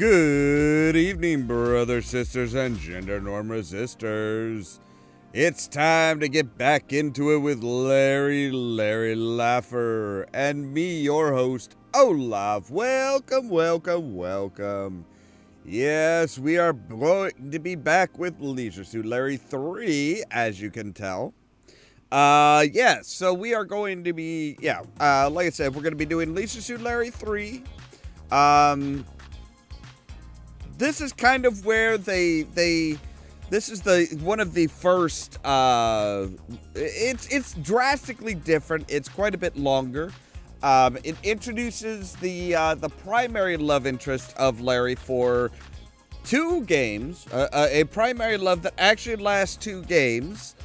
Good evening, brothers, sisters, and gender norm resistors. It's time to get back into it with Larry Laffer and me, your host, Ollamh. Welcome. Yes, we are going to be back with Leisure Suit Larry 3, as you can tell. Yes, so we are going to be, like I said, we're going to be doing Leisure Suit Larry 3. This is kind of where this is one of the first, it's drastically different. It's quite a bit longer. It introduces the primary love interest of Larry for 2 games, a primary love that actually lasts 2 games,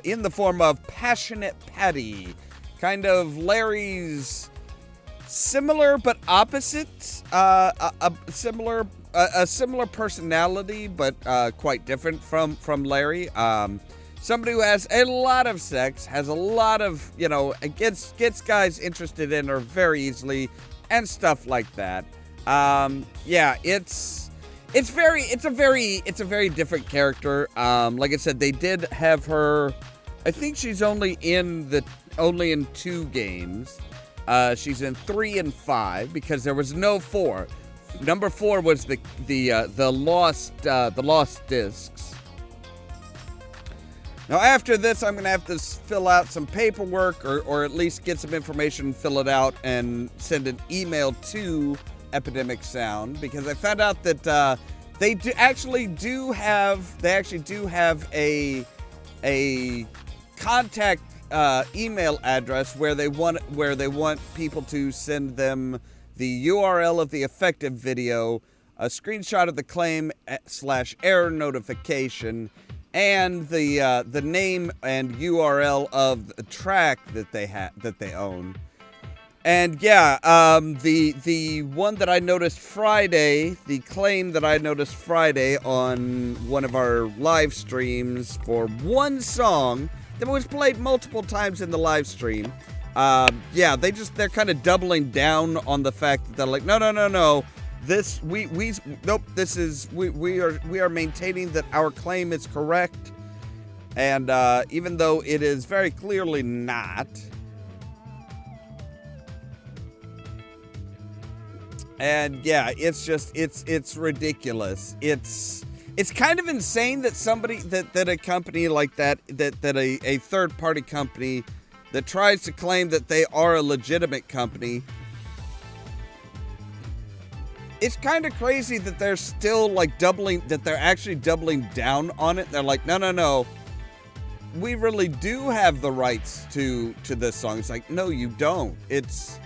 in the form of Passionate Patty, kind of Larry's similar but opposite, a similar personality, but quite different from Larry. Somebody who has a lot of sex, has a lot of, gets guys interested in her very easily, and stuff like that. It's a very different character. Like I said, they did have her. I think she's only in 2 games. She's in 3 and 5 because there was no 4. Number 4 was the lost discs. Now after this, I'm gonna have to fill out some paperwork, or at least get some information, fill it out, and send an email to Epidemic Sound, because I found out that they actually do have a contact email address where they want people to send them the URL of the effective video, a screenshot of the claim / error notification, and the name and URL of the track that they own. And the one that I noticed Friday, the claim that I noticed Friday on one of our live streams for one song that was played multiple times in the live stream. They're kind of doubling down on the fact that they're like, no. We are maintaining that our claim is correct, and even though it is very clearly not. And it's ridiculous. It's kind of insane that that a company like that a third party company that tries to claim that they are a legitimate company. It's kind of crazy that they're still they're actually doubling down on it. They're like, no. We really do have the rights to this song. It's like, no, you don't. It's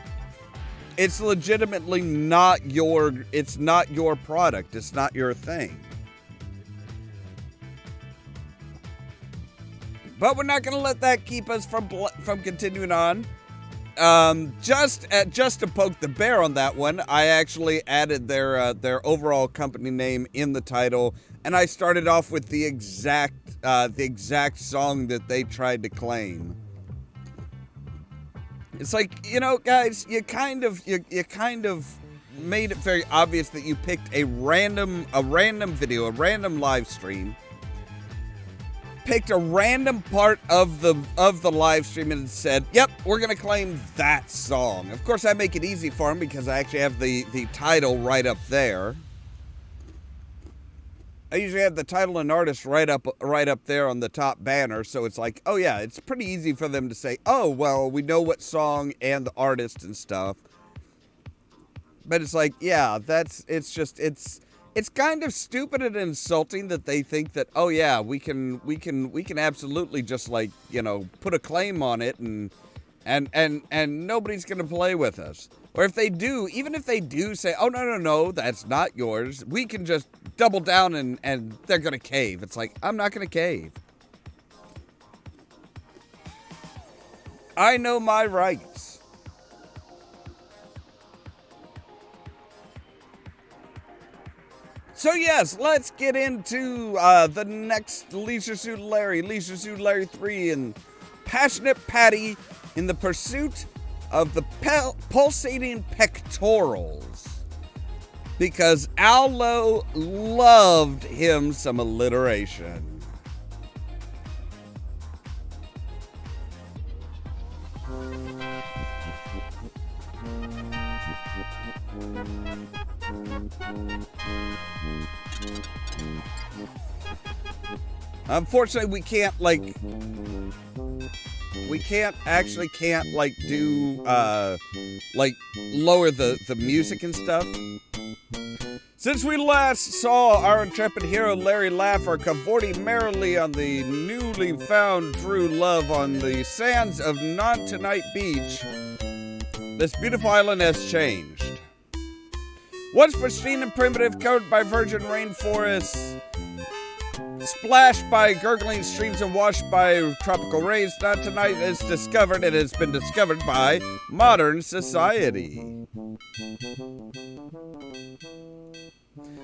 legitimately not your product. It's not your thing. But we're not going to let that keep us from continuing on. Just to poke the bear on that one, I actually added their overall company name in the title, and I started off with the exact song that they tried to claim. It's like, guys, you kind of made it very obvious that you picked a random video, a random live stream. Picked a random part of the live stream and said, yep, we're going to claim that song. Of course, I make it easy for them because I actually have the title right up there. I usually have the title and artist right up there on the top banner, so it's like, oh yeah, it's pretty easy for them to say, oh, well, we know what song and the artist and stuff. But it's like, yeah, it's kind of stupid and insulting that they think that, oh yeah, we can absolutely just put a claim on it and nobody's gonna play with us. Or if they do, even if they do say, oh no, that's not yours, we can just double down and they're gonna cave. It's like, I'm not gonna cave. I know my rights. So yes, let's get into the next Leisure Suit Larry 3, and Passionate Patty in the pursuit of the pulsating pectorals. because Allo loved him some alliteration. Unfortunately, we can't do lower the music and stuff. Since we last saw our intrepid hero Larry Laffer cavorting merrily on the newly found true love on the sands of Nontoonyte Beach, this beautiful island has changed. Once pristine and primitive, covered by virgin rainforests, splashed by gurgling streams and washed by tropical rays, Nontoonyte is discovered. It has been discovered by modern society.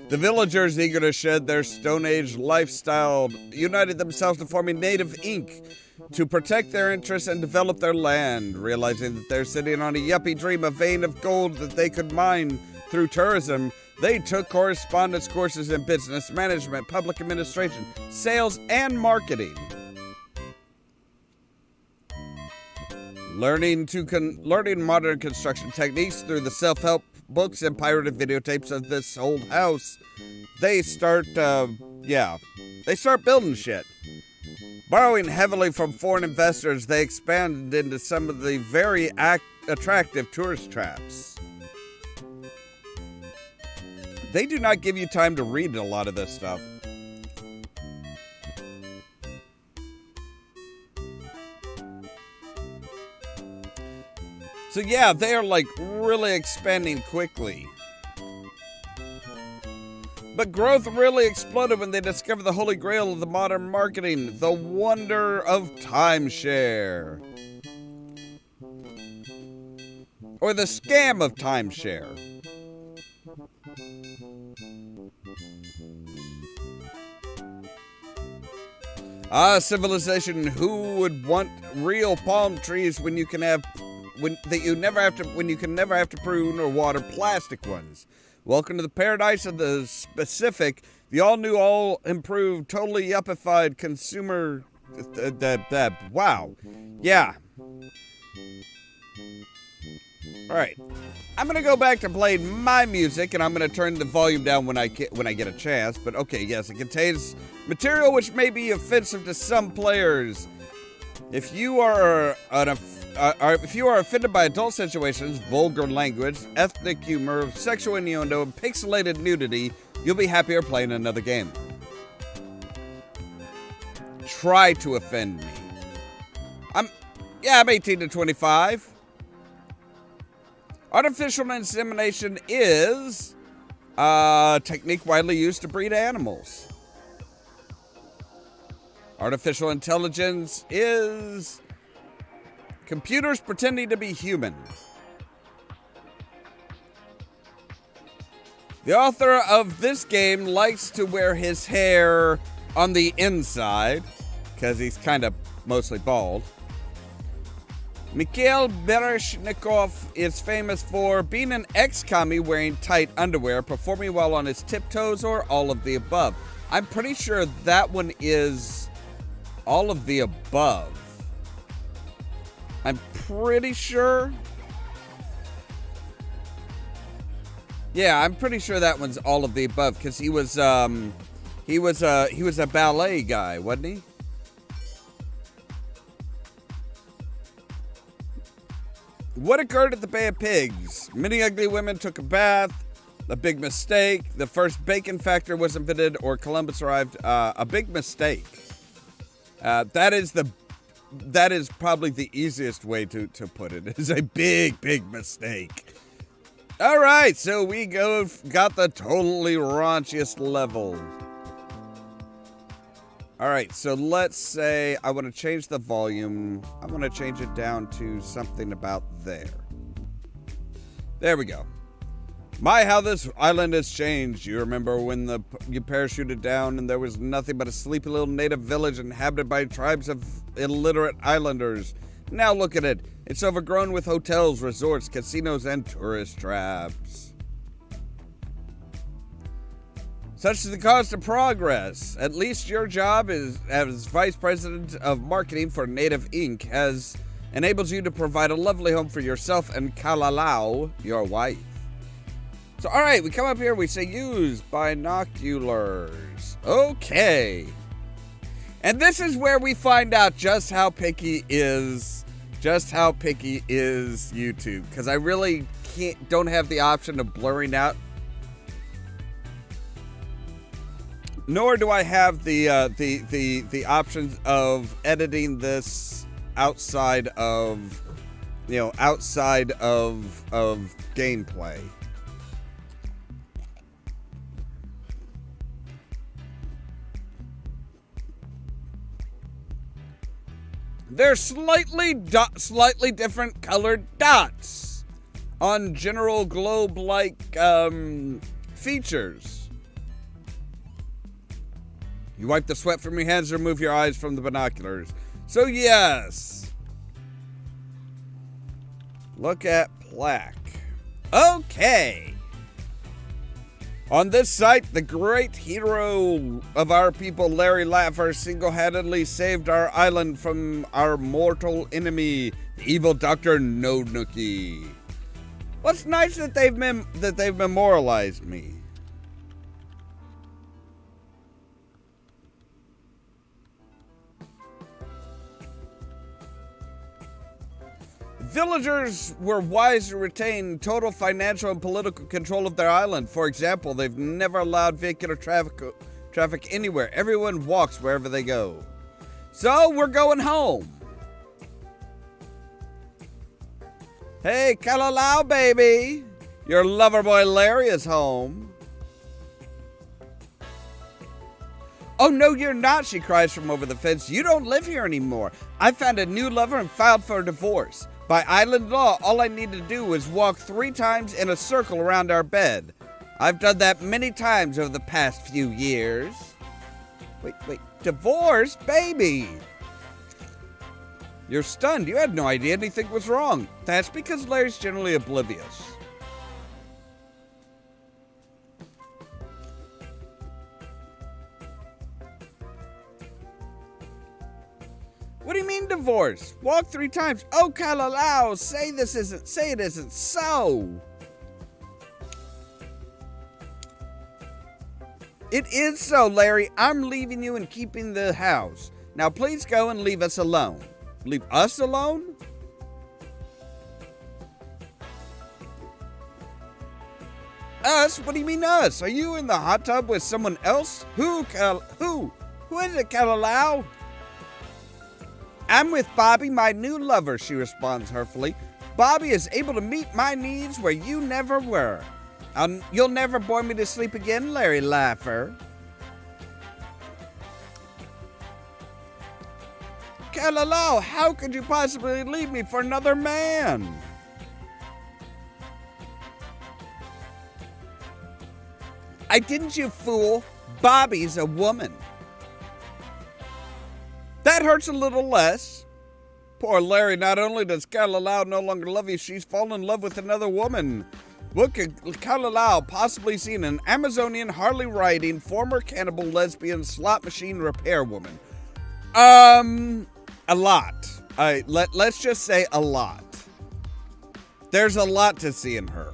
The villagers, eager to shed their Stone Age lifestyle, united themselves to form a Native Inc. to protect their interests and develop their land, realizing that they're sitting on a yuppie dream, a vein of gold that they could mine through tourism. They took correspondence courses in business management, public administration, sales, and marketing. Learning modern construction techniques through the self-help books and pirated videotapes of this old house, they start building shit. Borrowing heavily from foreign investors, they expand into some of the very attractive tourist traps. They do not give you time to read a lot of this stuff. So yeah, they are really expanding quickly. But growth really exploded when they discovered the holy grail of the modern marketing, the wonder of timeshare. Or the scam of timeshare. Civilization, who would want real palm trees when you can never have to prune or water plastic ones? Welcome to the paradise of the specific, the all-new, all-improved, totally yuppified consumer. Wow. Yeah. All right. I'm going to go back to playing my music, and I'm going to turn the volume down when I get a chance. But okay, yes, it contains material which may be offensive to some players. If you are offended by adult situations, vulgar language, ethnic humor, sexual innuendo, and pixelated nudity, you'll be happier playing another game. Try to offend me. I'm 18 to 25. Artificial insemination is a technique widely used to breed animals. Artificial intelligence is computers pretending to be human. The author of this game likes to wear his hair on the inside, because he's kind of mostly bald. Mikhail Bereshnikov is famous for being an ex-commie wearing tight underwear, performing while on his tiptoes, or all of the above. I'm pretty sure that one is all of the above. I'm pretty sure. Yeah, I'm pretty sure that one's all of the above, because he was a ballet guy, wasn't he? What occurred at the Bay of Pigs? Many ugly women took a bath. A big mistake. The first bacon factory was invented, or Columbus arrived. A big mistake. That is probably the easiest way to put it. It's a big mistake. All right, so we got the totally raunchiest level. All right, so let's say I want to change the volume. I want to change it down to something about there. There we go. My, how this island has changed. You remember when you parachuted down and there was nothing but a sleepy little native village inhabited by tribes of illiterate islanders. Now look at it. It's overgrown with hotels, resorts, casinos, and tourist traps. Such is the cost of progress. At least your job as Vice President of Marketing for Native Inc. has enabled you to provide a lovely home for yourself and Kalalau, your wife. So, all right, we come up here, we say use binoculars. Okay. And this is where we find out just how picky is YouTube. Because I really don't have the option of blurring out. Nor do I have the options of editing this outside of gameplay. They're slightly different colored dots on general globe-like features. You wipe the sweat from your hands, remove your eyes from the binoculars. So yes. Look at plaque. Okay. On this site, the great hero of our people, Larry Laffer, single-handedly saved our island from our mortal enemy, the evil Dr. Nontoonyte. Well, it's nice that they've memorialized me. Villagers were wise to retain total financial and political control of their island. For example, they've never allowed vehicular traffic anywhere. Everyone walks wherever they go. So, we're going home. Hey, Kalalau, baby. Your lover boy Larry is home. Oh, no, you're not, she cries from over the fence. You don't live here anymore. I found a new lover and filed for a divorce. By island law, all I need to do is walk 3 times in a circle around our bed. I've done that many times over the past few years. Wait, divorce, baby? You're stunned. You had no idea anything was wrong. That's because Larry's generally oblivious. What do you mean divorce? Walk 3 times. Oh, Kalalau, say it isn't so. It is so, Larry. I'm leaving you and keeping the house. Now please go and leave us alone. Leave us alone? Us? What do you mean us? Are you in the hot tub with someone else? Who is it, Kalalau? I'm with Bobby, my new lover, she responds hurtfully. Bobby is able to meet my needs where you never were. You'll never bore me to sleep again, Larry Laffer. Kalalau, how could you possibly leave me for another man? I didn't, you fool. Bobby's a woman. That hurts a little less. Poor Larry, not only does Kalalau no longer love you, she's fallen in love with another woman. What could Kalalau possibly see in an Amazonian Harley-riding, former cannibal, lesbian, slot machine repair woman? A lot. Let's just say a lot. There's a lot to see in her.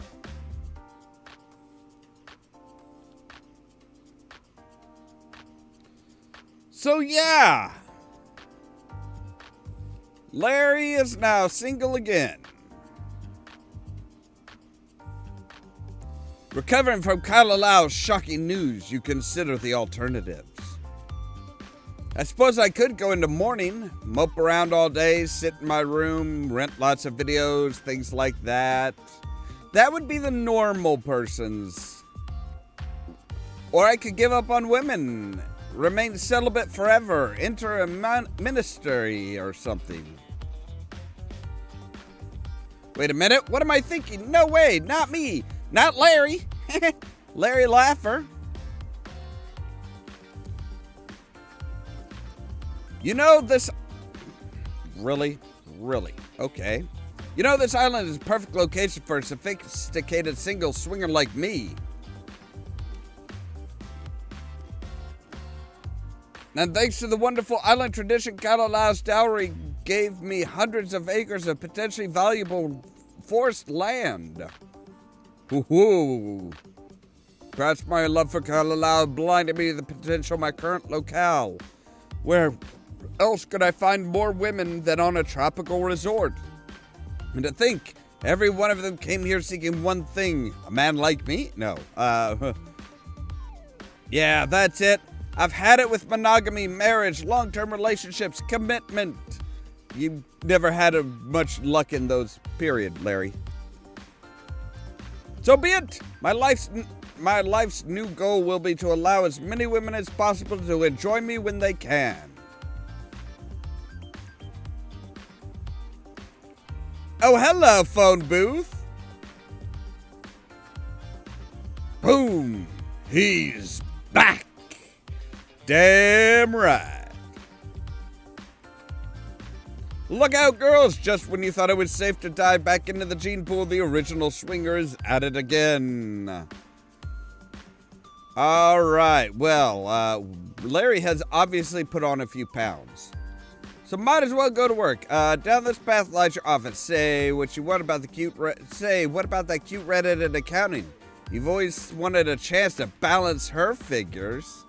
So yeah. Larry is now single again. Recovering from Kalalau's shocking news, you consider the alternatives. I suppose I could go into mourning, mope around all day, sit in my room, rent lots of videos, things like that. That would be the normal person's. Or I could give up on women, remain celibate forever, enter a ministry or something. Wait a minute, what am I thinking? No way, not me, not Larry. Larry Laffer. You know this... Really? Okay. You know this island is a perfect location for a sophisticated single swinger like me. And thanks to the wonderful island tradition, Kalalau's dowry gave me hundreds of acres of potentially valuable forest land. Woohoo! Perhaps my love for Kalalau blinded me to the potential of my current locale. Where else could I find more women than on a tropical resort? And to think, every one of them came here seeking one thing. A man like me? No. Yeah, that's it. I've had it with monogamy, marriage, long-term relationships, commitment. You never had much luck in those, period, Larry. So be it. My life's new goal will be to allow as many women as possible to enjoy me when they can. Oh, hello, phone booth. Boom. He's back. Damn right. Look out, girls. Just when you thought it was safe to dive back into the gene pool, the original swinger is at it again. All right. Well, Larry has obviously put on a few pounds. So might as well go to work. Down this path lies your office. Say what you want about the cute what about that cute Reddit and accounting? You've always wanted a chance to balance her figures.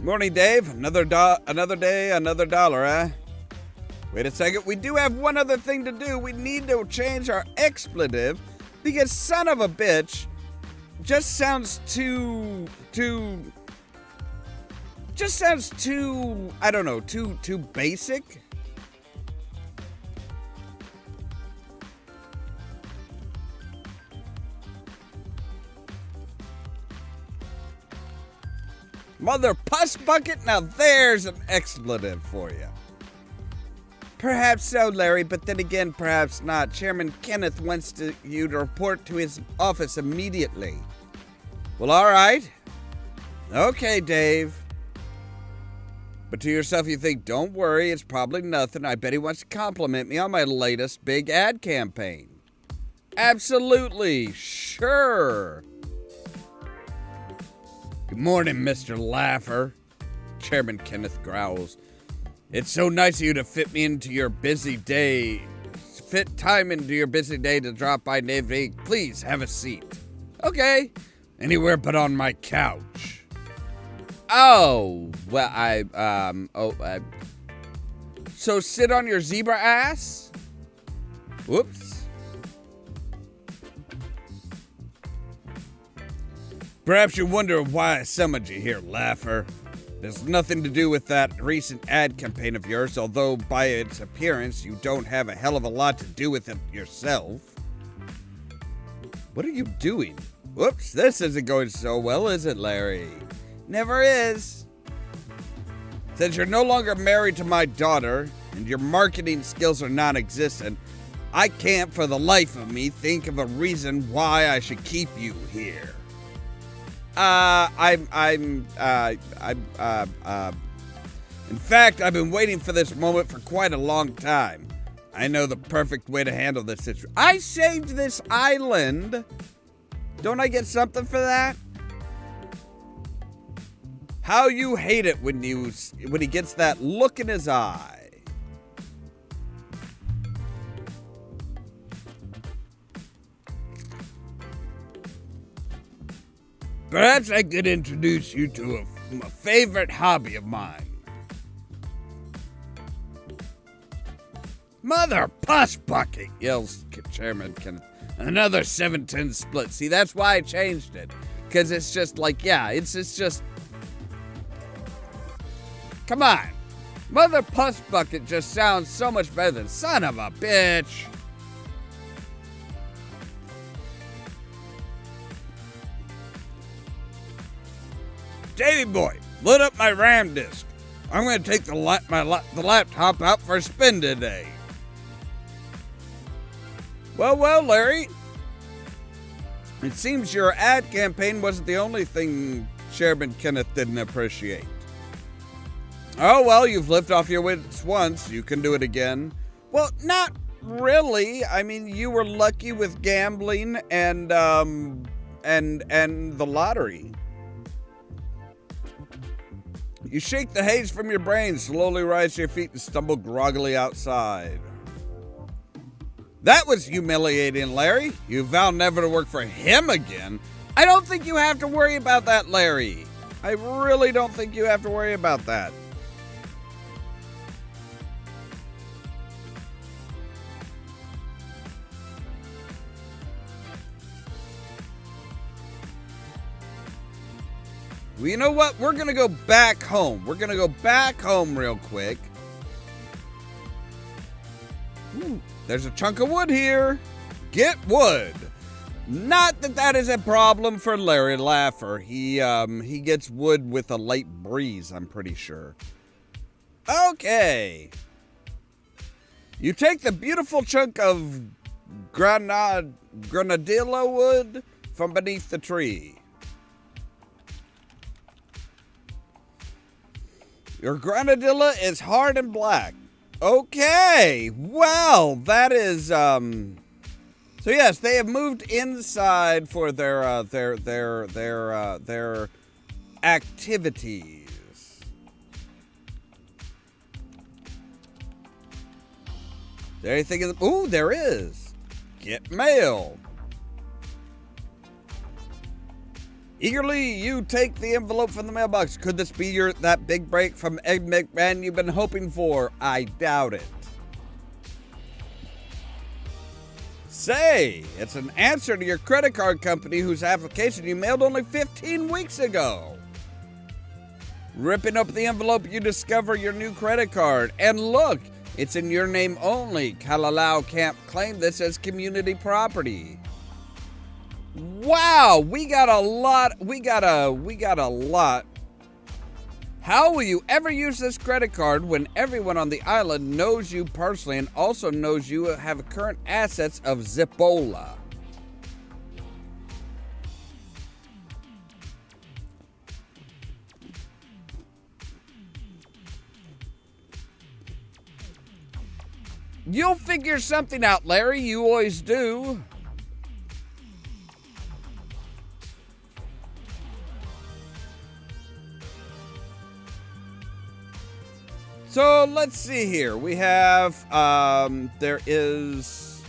Morning, Dave. Another day, another dollar, eh? Wait a second. We do have one other thing to do. We need to change our expletive because son of a bitch just sounds too, I don't know, too basic. Mother puss bucket? Now there's an expletive for you. Perhaps so, Larry, but then again, perhaps not. Chairman Kenneth wants you to report to his office immediately. Well, all right. Okay, Dave. But to yourself, you think, don't worry, it's probably nothing. I bet he wants to compliment me on my latest big ad campaign. Absolutely. Sure. Good morning, Mr. Laugher. Chairman Kenneth growls. It's so nice of you to fit time into your busy day to drop by Navy. Please have a seat. Okay. Anywhere but on my couch. Oh, well, so sit on your zebra ass? Whoops. Perhaps you wonder why I summoned you here, Laugher. There's nothing to do with that recent ad campaign of yours, although by its appearance, you don't have a hell of a lot to do with it yourself. What are you doing? Whoops, this isn't going so well, is it, Larry? Never is. Since you're no longer married to my daughter, and your marketing skills are non-existent, I can't for the life of me think of a reason why I should keep you here. In fact, I've been waiting for this moment for quite a long time. I know the perfect way to handle this situation. I saved this island. Don't I get something for that? How you hate it when he gets that look in his eye. Perhaps I could introduce you to a favorite hobby of mine. Mother puss bucket, yells Chairman Kenneth. Another 7-10 split. See, that's why I changed it. Because it's just like, yeah, it's just... Come on. Mother puss bucket just sounds so much better than son of a bitch. Davey boy, load up my RAM disk. I'm going to take the laptop out for a spin today. Well, Larry. It seems your ad campaign wasn't the only thing Chairman Kenneth didn't appreciate. Oh, well, you've lived off your wits once. You can do it again. Well, not really. I mean, you were lucky with gambling and the lottery. You shake the haze from your brain, slowly rise to your feet, and stumble groggily outside. That was humiliating, Larry. You vow never to work for him again. I don't think you have to worry about that, Larry. I really don't think you have to worry about that. Well, you know what? We're going to go back home. We're going to go back home real quick. Ooh, there's a chunk of wood here. Get wood. Not that that is a problem for Larry Laffer. He gets wood with a light breeze, I'm pretty sure. Okay. You take the beautiful chunk of granadilla wood from beneath the tree. Your granadilla is hard and black. Okay, well, that is, so yes, they have moved inside for their activities. Is there anything in the, ooh, there is. Get mail. Eagerly, you take the envelope from the mailbox. Could this be that big break from Ed McMahon you've been hoping for? I doubt it. Say, it's an answer to your credit card company whose application you mailed only 15 weeks ago. Ripping up the envelope, you discover your new credit card. And look, it's in your name only. Kalalau can't claim this as community property. Wow, we got a lot. How will you ever use this credit card when everyone on the island knows you personally and also knows you have current assets of Zipola? You'll figure something out, Larry. You always do. So let's see here. We have, there's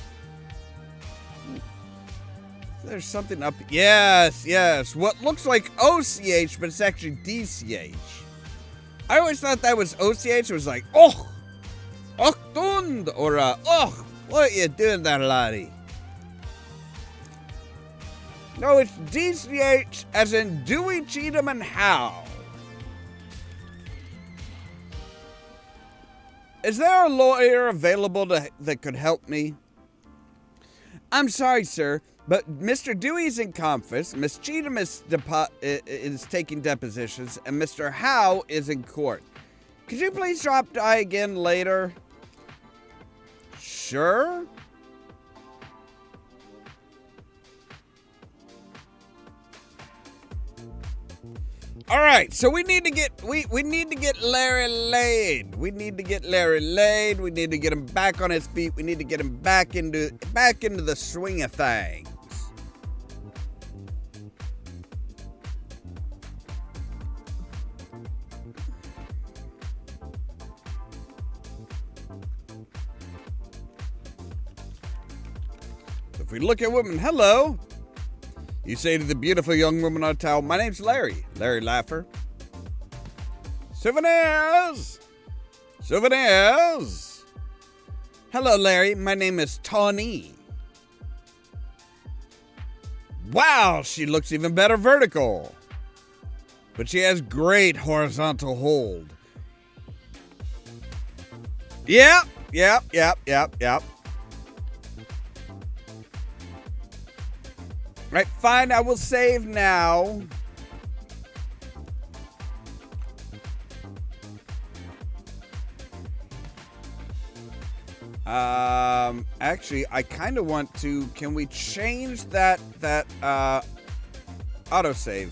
something up. Yes. What looks like OCH, but it's actually DCH. I always thought that was OCH. It was like, Tund, or, what are you doing there, laddie? No, it's DCH as in Dewey, Cheatham, and Howe. Is there a lawyer available that could help me? I'm sorry, sir, but Mr. Dewey's in conference, Miss Cheatham is taking depositions, and Mr. Howe is in court. Could you please drop by again later? Sure. All right, so we need to get Larry laid. We need to get Larry laid. We need to get him back on his feet. We need to get him back into the swing of things. If we look at women, hello. You say to the beautiful young woman on a towel, my name's Larry Laffer. Souvenirs! Hello, Larry, my name is Tawny. Wow, she looks even better vertical. But she has great horizontal hold. Yep. Right, fine, I will save now. Actually, I kind of want to, can we change that autosave?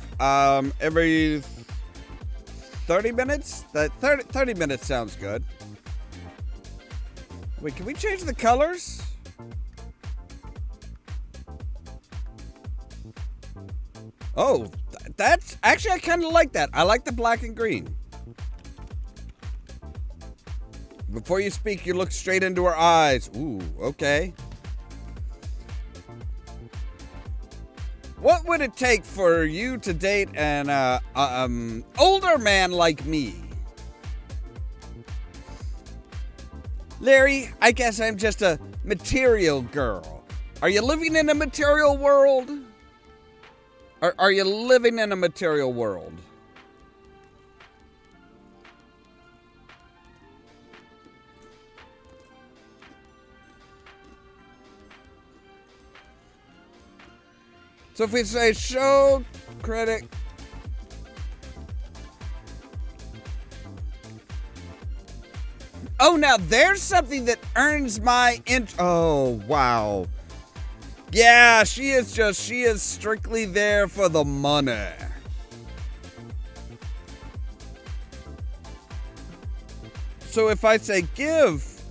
Every 30 minutes? 30 minutes sounds good. Wait, can we change the colors? Oh, that's... Actually, I kind of like that. I like the black and green. Before you speak, you look straight into her eyes. Ooh, okay. What would it take for you to date an older man like me? Larry, I guess I'm just a material girl. Are you living in a material world? Are you living in a material world? So if we say show credit. Oh, now there's something that earns my oh, wow. Yeah, she is strictly there for the money. So if I say give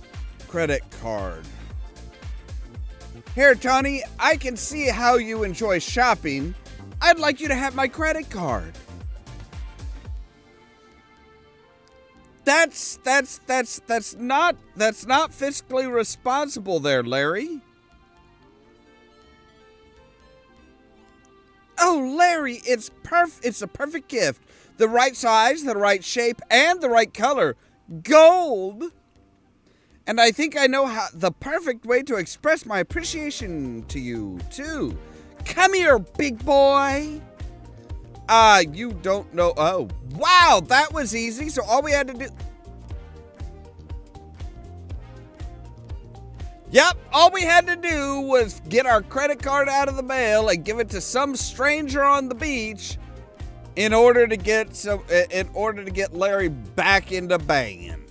credit card. Here, Tony, I can see how you enjoy shopping. I'd like you to have my credit card. That's not fiscally responsible there, Larry. Oh, Larry, it's a perfect gift. The right size, the right shape, and the right color. Gold. And I think I know the perfect way to express my appreciation to you, too. Come here, big boy. You don't know. Oh, wow, that was easy. So all we had to do. Yep, all we had to do was get our credit card out of the mail and give it to some stranger on the beach in order to get Larry back into banging.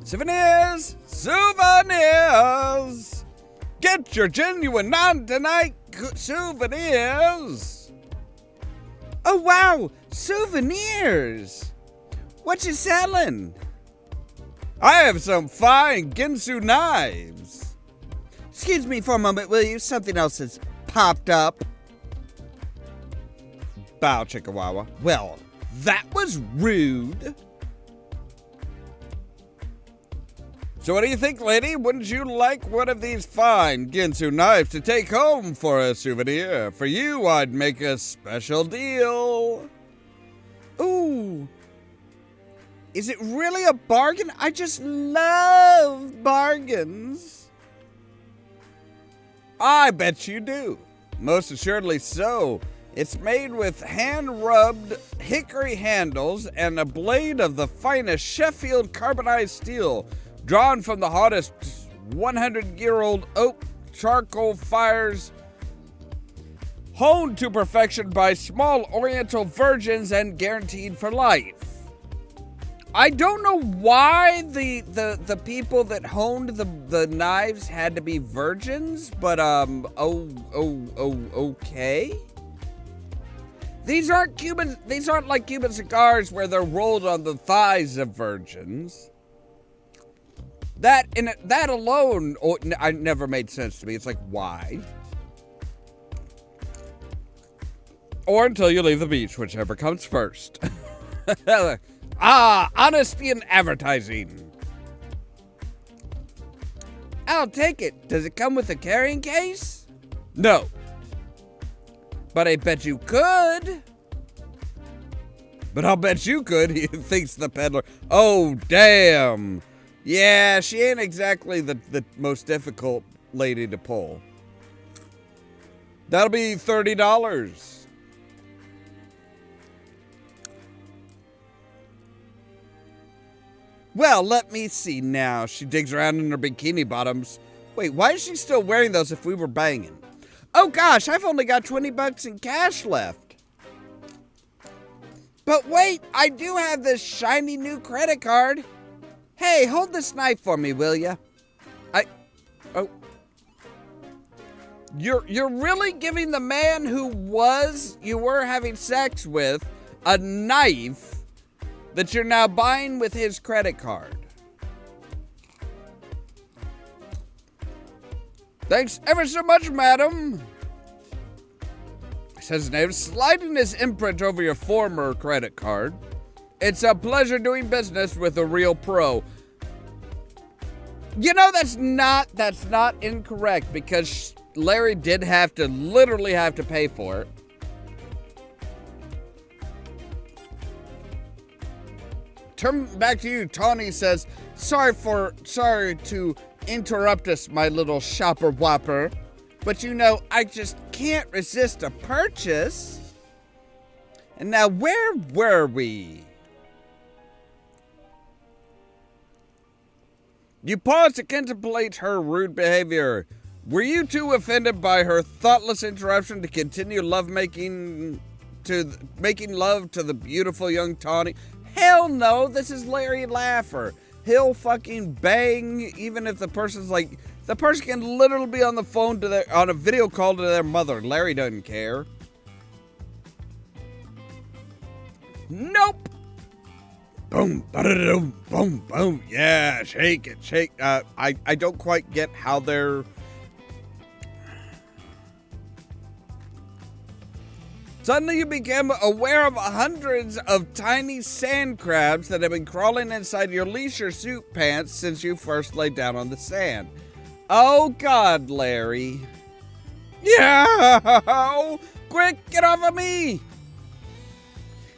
Souvenirs! Souvenirs! Get your genuine Nontoonyte souvenirs! Oh, wow! Souvenirs! What you selling? I have some fine Ginsu knives. Excuse me for a moment, will you? Something else has popped up. Bow, Chickawawa. Well, that was rude. So what do you think, lady? Wouldn't you like one of these fine Ginsu knives to take home for a souvenir? For you, I'd make a special deal. Ooh. Is it really a bargain? I just love bargains. I bet you do. Most assuredly so. It's made with hand-rubbed hickory handles and a blade of the finest Sheffield carbonized steel, drawn from the hottest 100-year-old oak charcoal fires, honed to perfection by small Oriental virgins and guaranteed for life. I don't know why the people that honed the knives had to be virgins, but okay. These aren't like Cuban cigars where they're rolled on the thighs of virgins. That alone, I never made sense to me. It's like, why? Or until you leave the beach, whichever comes first. Honesty in advertising. I'll take it. Does it come with a carrying case? No. But I bet you could. But I'll bet you could, thinks the peddler. Oh, damn. Yeah, she ain't exactly the most difficult lady to pull. That'll be $30. Well, let me see now. She digs around in her bikini bottoms. Wait, why is she still wearing those if we were banging? Oh gosh, I've only got 20 bucks in cash left. But wait, I do have this shiny new credit card. Hey, hold this knife for me, will ya? You're really giving the man who you were having sex with a knife that you're now buying with his credit card. Thanks ever so much, madam. Says Nave, sliding his imprint over your former credit card. It's a pleasure doing business with a real pro. You know, that's not incorrect, because Larry did literally have to pay for it. Turn back to you. Tawny says, sorry to interrupt us, my little shopper whopper, but you know, I just can't resist a purchase. And now, where were we? You pause to contemplate her rude behavior. Were you too offended by her thoughtless interruption to continue making love to the beautiful young Tawny? Hell no, this is Larry Laffer. He'll fucking bang even if the person's like, the person can literally be on the phone on a video call to their mother. Larry doesn't care. Nope. Boom, ba-da-dum, boom, boom. Yeah, shake it, shake. I don't quite get how they're... Suddenly you became aware of hundreds of tiny sand crabs that have been crawling inside your leisure suit pants since you first laid down on the sand. Oh God, Larry. Yeah! Quick, get off of me!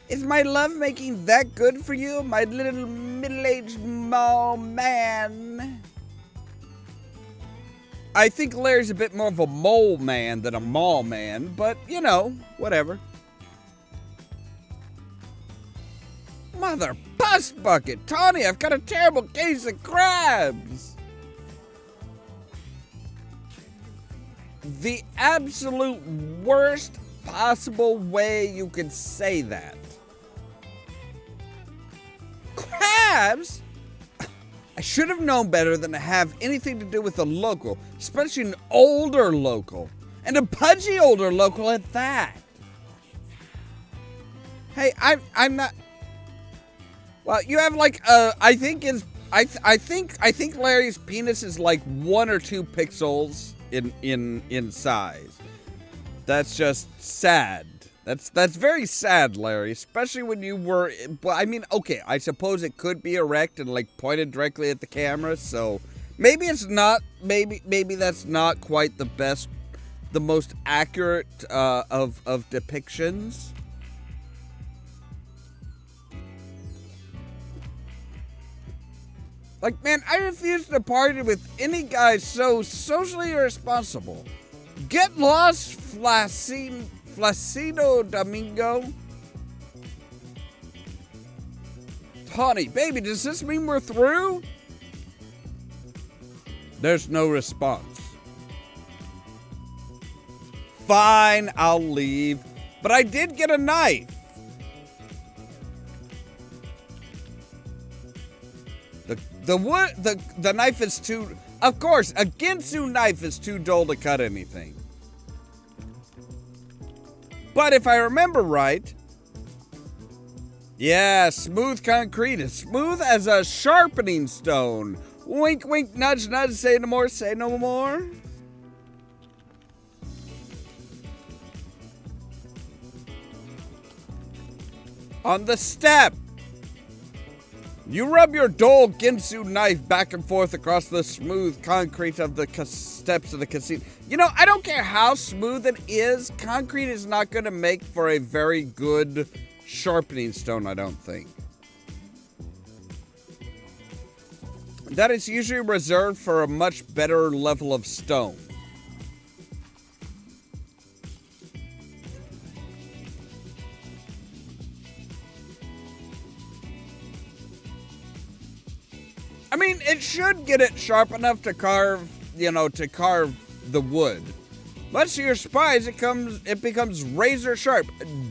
Is my lovemaking that good for you, my little middle-aged mall man? I think Larry's a bit more of a mole man than a mall man, but, you know, whatever. Mother bus bucket! Tawny, I've got a terrible case of crabs! The absolute worst possible way you could say that. Crabs? I should have known better than to have anything to do with a local, especially an older local, and a pudgy older local at that. Hey, I'm not. Well, you have like I think Larry's penis is like 1 or 2 pixels in size. That's just sad. That's very sad, Larry, especially when you were, well, I mean, okay, I suppose it could be erect and like pointed directly at the camera, so maybe it's not, maybe that's not quite the most accurate of depictions. Like, man, I refuse to party with any guy so socially irresponsible. Get lost, Flacido Domingo. Tawny, baby, does this mean we're through? There's no response. Fine, I'll leave. But I did get a knife. The knife is too... Of course, a Ginsu knife is too dull to cut anything. But if I remember right... Yeah, smooth concrete is smooth as a sharpening stone. Wink, wink, nudge, nudge, say no more, say no more. On the step. You rub your dull Ginsu knife back and forth across the smooth concrete of the steps of the casino. You know, I don't care how smooth it is. Concrete is not going to make for a very good sharpening stone, I don't think. That is usually reserved for a much better level of stone. I mean, it should get it sharp enough to carve, the wood. Much to your surprise, it becomes razor sharp.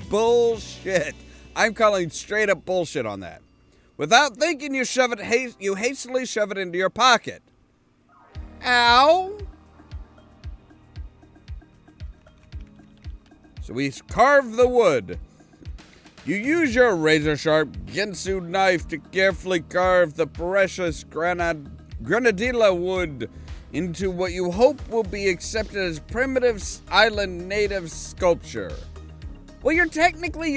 Bullshit. I'm calling straight up bullshit on that. Without thinking, you hastily shove it into your pocket. Ow. So we carve the wood. You use your razor-sharp Ginsu knife to carefully carve the precious granadilla wood into what you hope will be accepted as primitive island native sculpture. Well, you're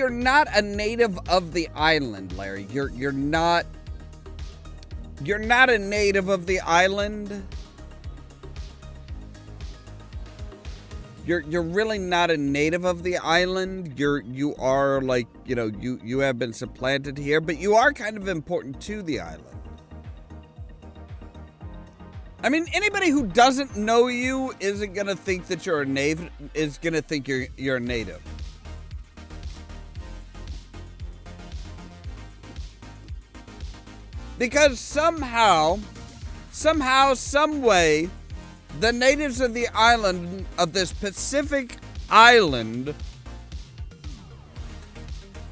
not a native of the island, Larry. You're not a native of the island. You're really not a native of the island. You are like, you have been supplanted here, but you are kind of important to the island. I mean, anybody who doesn't know you isn't gonna think that you're a native. Is gonna think you're a native. Because somehow, some way, the natives of the island, of this Pacific island,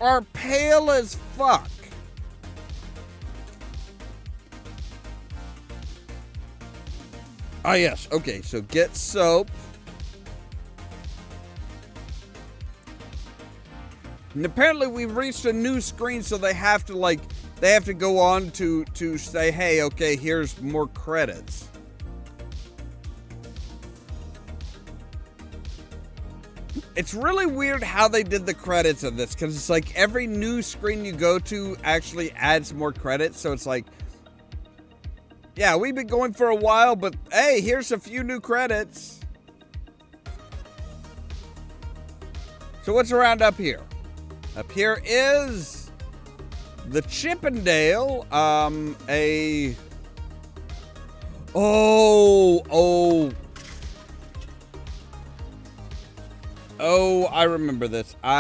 are pale as fuck. Ah, yes. Okay, so get soap. And apparently we've reached a new screen, so they have to go on to say, hey, okay, here's more credits. It's really weird how they did the credits of this, because it's like every new screen you go to actually adds more credits, so it's like, yeah, we've been going for a while, but hey, here's a few new credits. So what's around up here? Up here is the Chippendale, I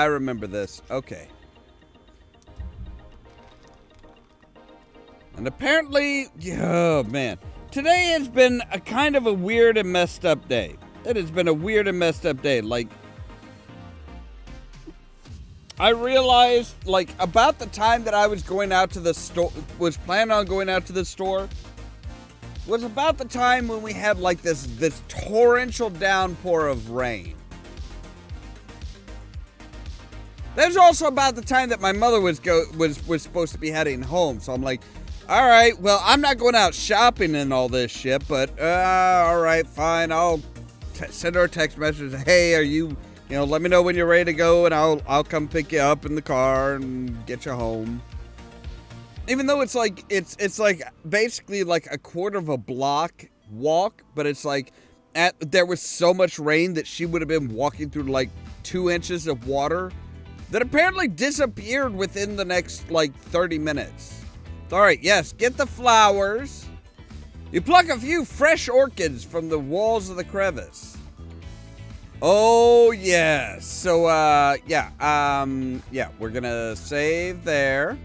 remember this. Okay. And apparently, oh man, today has been a kind of a weird and messed up day. It has been a weird and messed up day. Like, I realized, like, about the time that I was going out to the store, was planning on going out to the store, was about the time when we had, like, this torrential downpour of rain. That was also about the time that my mother was supposed to be heading home. So I'm like, all right, well, I'm not going out shopping and all this shit, but all right, fine. I'll send her a text message. Hey, are you, let me know when you're ready to go, and I'll come pick you up in the car and get you home. Even though it's like basically like a quarter of a block walk, but it's like there was so much rain that she would have been walking through like 2 inches of water that apparently disappeared within the next like 30 minutes. All right, yes, get the flowers. You pluck a few fresh orchids from the walls of the crevice. Oh, yes. So, we're gonna save there.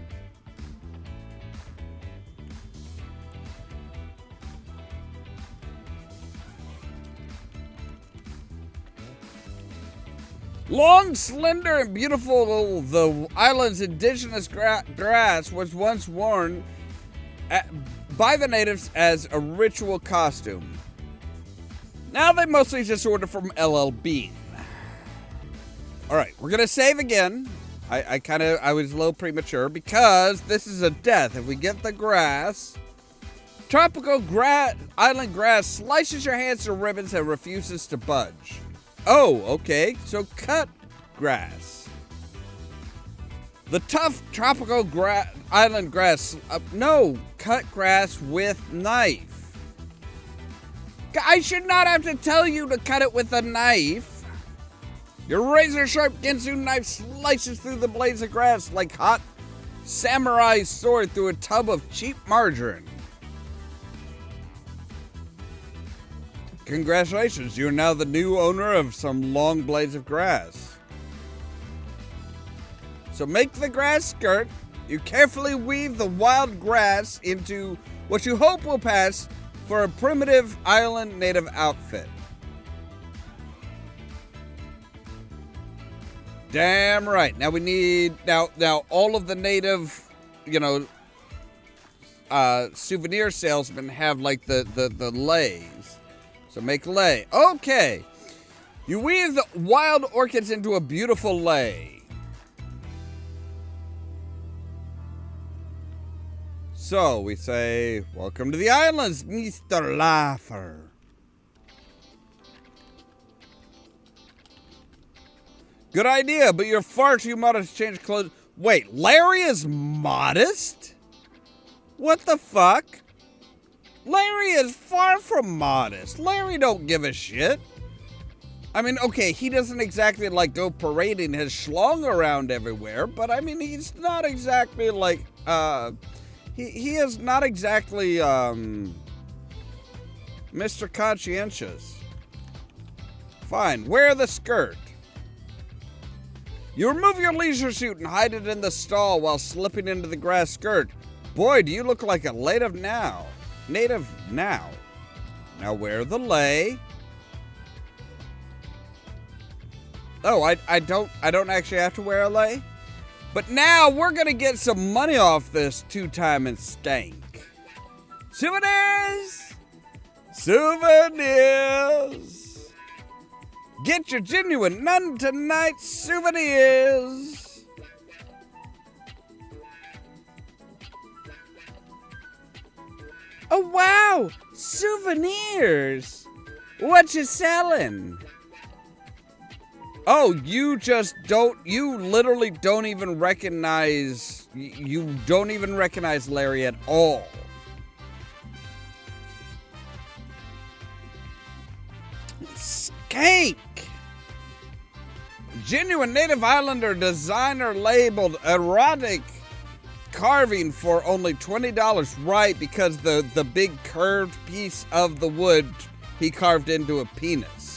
Long, slender, and beautiful, the island's indigenous grass was once worn by the natives as a ritual costume. Now they mostly just order from LL Bean. All right, we're gonna save again. I was a little premature because this is a death. If we get the grass, tropical island grass slices your hands to ribbons and refuses to budge. Oh, okay, so cut grass. The tough tropical island grass, cut grass with knife. I should not have to tell you to cut it with a knife. Your razor-sharp Ginsu knife slices through the blades of grass like hot samurai sword through a tub of cheap margarine. Congratulations, you are now the new owner of some long blades of grass. So make the grass skirt. You carefully weave the wild grass into what you hope will pass for a primitive island native outfit. Damn right. Now we need, now all of the native, souvenir salesmen have like the leis. So make lei. Okay. You weave the wild orchids into a beautiful lei. So we say, welcome to the islands, Mr. Laugher. Good idea, but you're far too modest to change clothes. Wait, Larry is modest? What the fuck? Larry is far from modest. Larry don't give a shit. I mean, okay, he doesn't exactly, like, go parading his schlong around everywhere, but, I mean, he's not exactly, like, he is not exactly, Mr. Conscientious. Fine, wear the skirt. You remove your leisure suit and hide it in the stall while slipping into the grass skirt. Boy, do you look like a native now. Now wear the lei. Oh, I don't actually have to wear a lei. But now we're gonna get some money off this two-timing skank. Souvenirs! Souvenirs! Get your genuine Nontoonyte souvenirs! Oh wow! Souvenirs! What you selling? Oh, you literally don't even recognize, you don't even recognize Larry at all. Skank! Genuine Native Islander designer labeled erotic carving for only $20. Right, because the big curved piece of the wood he carved into a penis.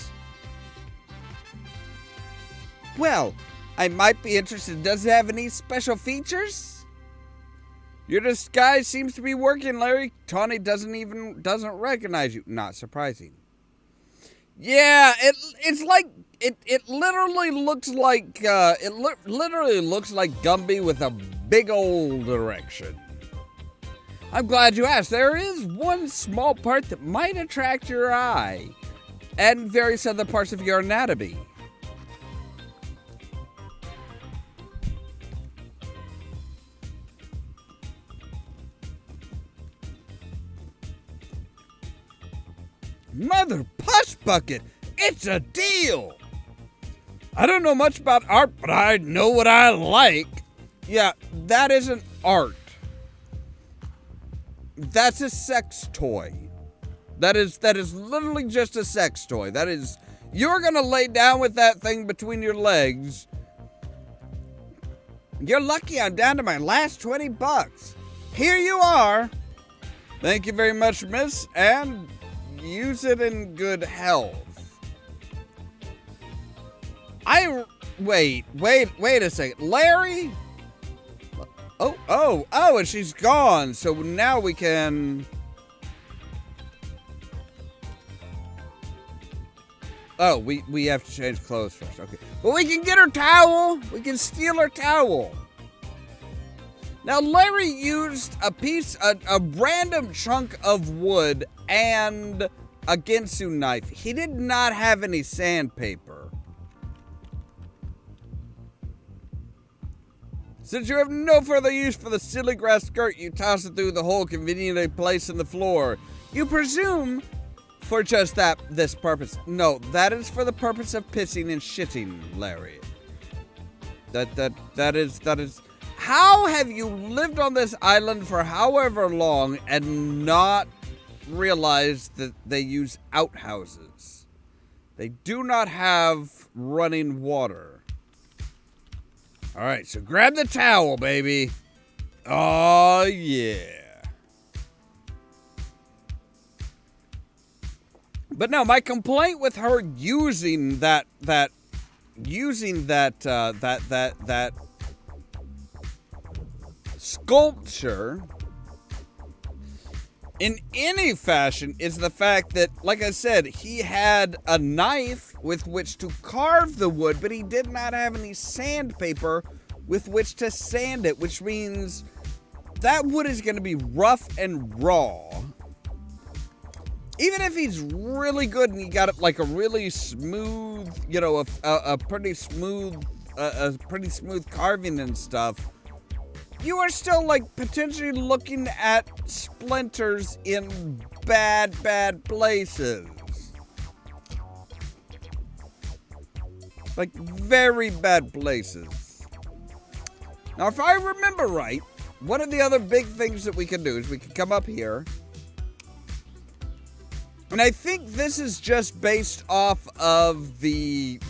Well, I might be interested. Does it have any special features? Your disguise seems to be working, Larry. Tawny doesn't recognize you. Not surprising. Yeah, it's like it literally looks like literally looks like Gumby with a big old erection. I'm glad you asked. There is one small part that might attract your eye, and various other parts of your anatomy. Mother push bucket, it's a deal. I don't know much about art, but I know what I like. Yeah, that isn't art. That's a sex toy. That is literally just a sex toy. That is, you're gonna lay down with that thing between your legs. You're lucky I'm down to my last $20. Here you are. Thank you very much, miss, and use it in good health. Wait a second. Larry? Oh, and she's gone. So now we can... Oh, we have to change clothes first. Okay. But we can get her towel. We can steal her towel. Now, Larry used a random chunk of wood and a Ginsu knife. He did not have any sandpaper. Since you have no further use for the silly grass skirt, you toss it through the hole conveniently placed in the floor. You presume for just this purpose. No, that is for the purpose of pissing and shitting, Larry. That is. How have you lived on this island for however long and not realized that they use outhouses? They do not have running water. All right, so grab the towel, baby. Oh, yeah. But no, my complaint with her using that sculpture in any fashion is the fact that, like I said, he had a knife with which to carve the wood, but he did not have any sandpaper with which to sand it, which means that wood is going to be rough and raw. Even if he's really good and he got it like a really smooth, you know, a pretty smooth carving and stuff, you are still, like, potentially looking at splinters in bad places. Like, very bad places. Now, if I remember right, one of the other big things that we can do is we can come up here. And I think this is just based off of the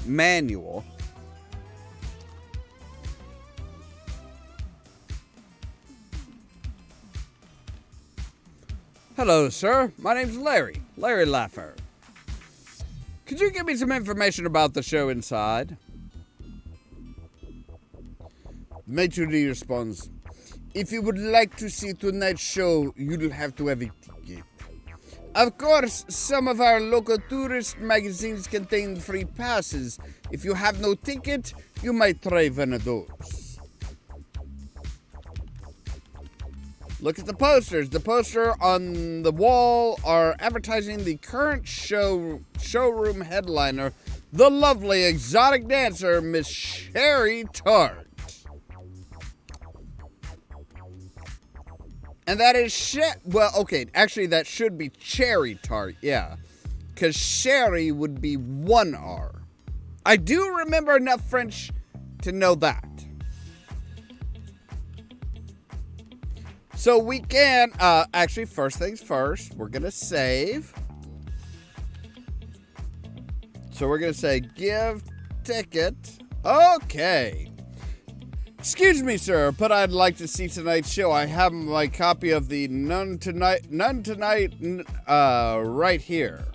manual. Hello, sir. My name's Larry Laffer. Could you give me some information about the show inside? Maitre D responds, if you would like to see tonight's show, you'll have to have a ticket. Of course, some of our local tourist magazines contain free passes. If you have no ticket, you might try one of those. Look at the posters. The poster on the wall are advertising the current showroom headliner, the lovely exotic dancer, Miss Sherry Tart. And that is actually that should be Cherry Tart, yeah. Because Sherry would be one R. I do remember enough French to know that. So we can, actually, first things first, we're going to save. So we're going to say, give ticket. Okay. Excuse me, sir, but I'd like to see tonight's show. I have my copy of the Nontoonyte right here.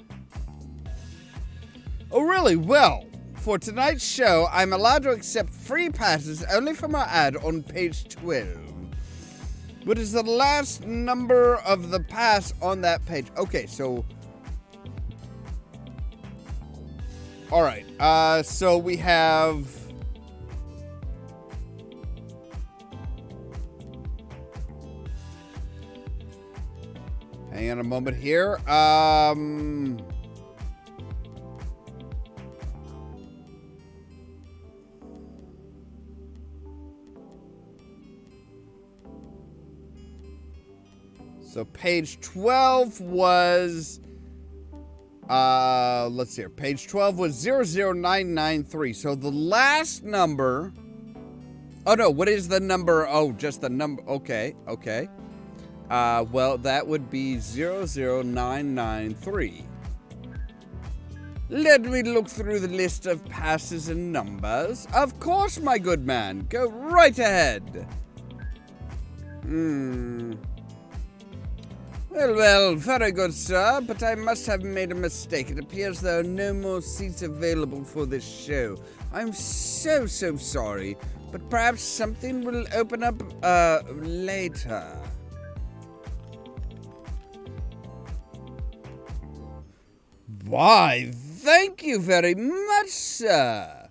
Oh, really? Well, for tonight's show, I'm allowed to accept free passes only from our ad on page 12. What is the last number of the pass on that page? Okay, so... Alright, so we have... Hang on a moment here. So page 12 was, let's see here. Page 12 was 00993. So the last number, oh no, what is the number? Oh, just the number. Okay. Well, that would be 00993. Let me look through the list of passes and numbers. Of course, my good man. Go right ahead. Well, very good, sir, but I must have made a mistake. It appears there are no more seats available for this show. I'm so sorry, but perhaps something will open up, later. Why, thank you very much, sir.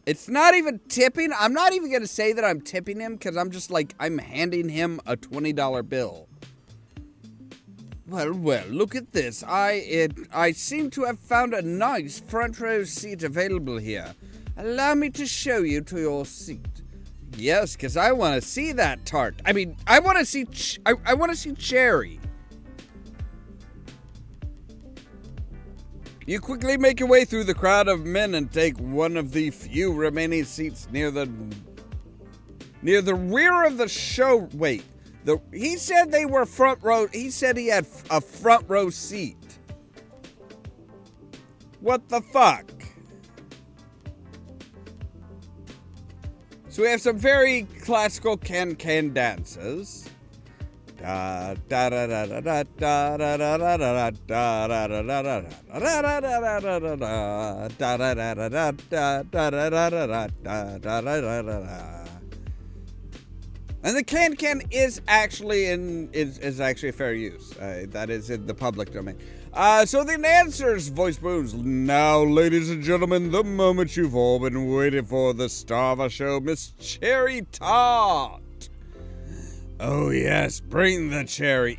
It's not even tipping. I'm not even going to say that I'm tipping him because I'm just like, I'm handing him a $20 bill. Well, look at this. I seem to have found a nice front row seat available here. Allow me to show you to your seat. Yes, because I want to see that tart. I mean, I want to see Cherry. You quickly make your way through the crowd of men and take one of the few remaining seats near the rear of the show. Wait, he said they were front row. He said he had a front row seat. What the fuck? So we have some very classical can dances. And the can is actually is actually fair use. That is in the public domain. So the announcer's voice booms. Now, ladies and gentlemen, the moment you've all been waiting for, the star of our show, Miss Cherry Tart. Oh yes, bring the cherry.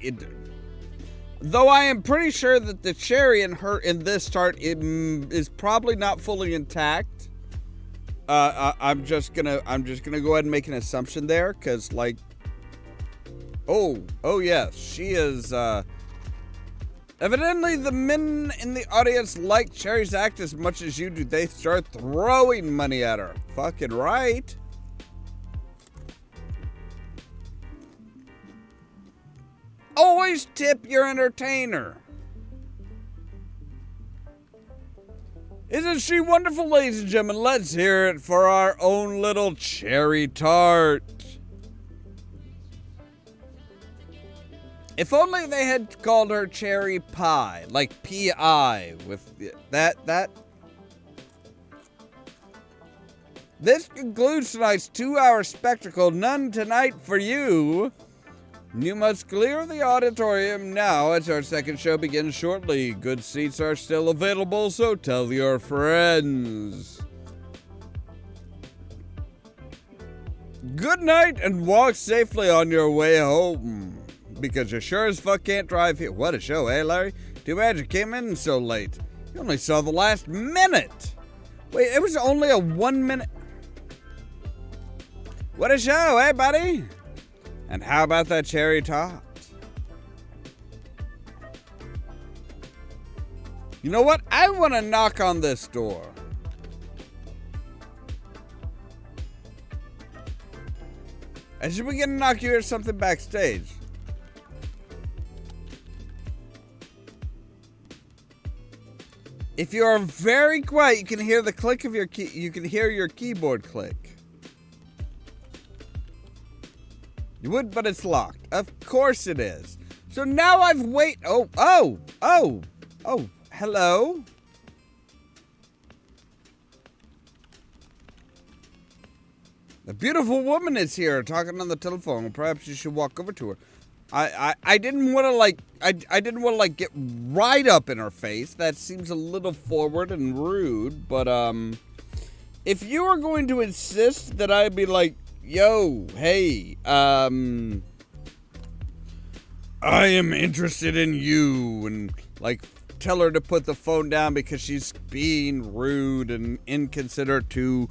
Though I am pretty sure that the cherry in this tart is probably not fully intact. I'm just gonna go ahead and make an assumption there, cause like, oh yes, she is. Evidently, the men in the audience like Cherry's act as much as you do. They start throwing money at her. Fucking right. Always tip your entertainer. Isn't she wonderful, ladies and gentlemen? Let's hear it for our own little cherry tart. If only they had called her Cherry Pie, like P-I, with that. This concludes tonight's 2-hour spectacle, Nontoonyte for you. You must clear the auditorium now as our second show begins shortly. Good seats are still available, so tell your friends. Good night and walk safely on your way home. Because you sure as fuck can't drive here. What a show, eh, Larry? Too bad you came in so late. You only saw the last minute. Wait, it was only a 1 minute. What a show, eh, buddy? And how about that cherry tart? You know what? I want to knock on this door. As we begin to knock, you hear something backstage. If you are very quiet, you can hear the click of your key. You can hear your keyboard click. You would, but it's locked. Of course it is. So now I've Oh, hello. A beautiful woman is here talking on the telephone. Perhaps you should walk over to her. I didn't want to get right up in her face. That seems a little forward and rude, but if you are going to insist that I be like, yo, hey, I am interested in you, and like tell her to put the phone down because she's being rude and inconsiderate to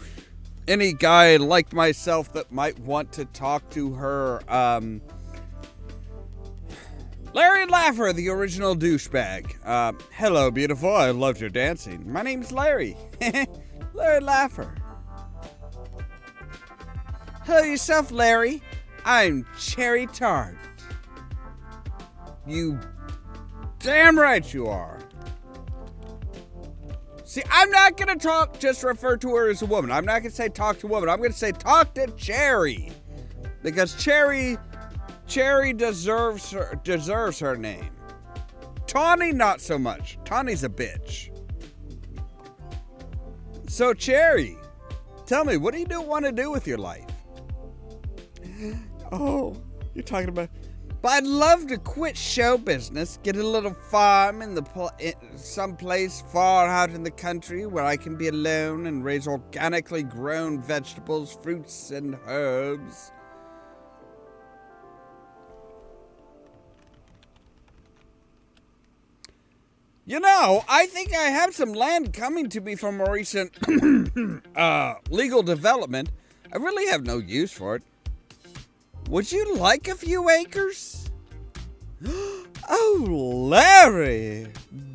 any guy like myself that might want to talk to her, Larry Laffer, the original douchebag. Hello, beautiful. I loved your dancing. My name's Larry. Larry Laffer. Hello yourself, Larry. I'm Cherry Tart. You damn right you are. See, I'm not going to just refer to her as a woman. I'm not going to say talk to a woman. I'm going to say talk to Cherry. Because Cherry deserves her name. Tawny, not so much. Tawny's a bitch. So, Cherry, tell me, what do you want to do with your life? Oh, you're talking about... But I'd love to quit show business, get a little farm in someplace far out in the country where I can be alone and raise organically grown vegetables, fruits, and herbs. You know, I think I have some land coming to me from a recent legal development. I really have no use for it. Would you like a few acres? Oh, Larry!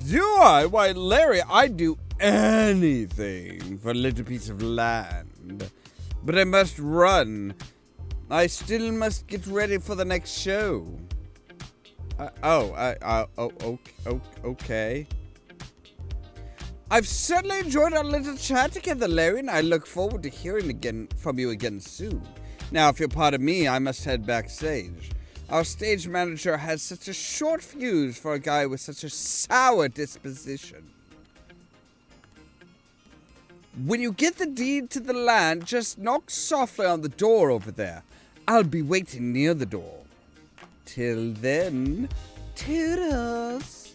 Do I? Why, Larry, I'd do anything for a little piece of land. But I must run. I still must get ready for the next show. Okay. I've certainly enjoyed our little chat together, Larry, and I look forward to hearing from you again soon. Now, if you'll pardon me, I must head backstage. Our stage manager has such a short fuse for a guy with such a sour disposition. When you get the deed to the land, just knock softly on the door over there. I'll be waiting near the door. Till then, toodles.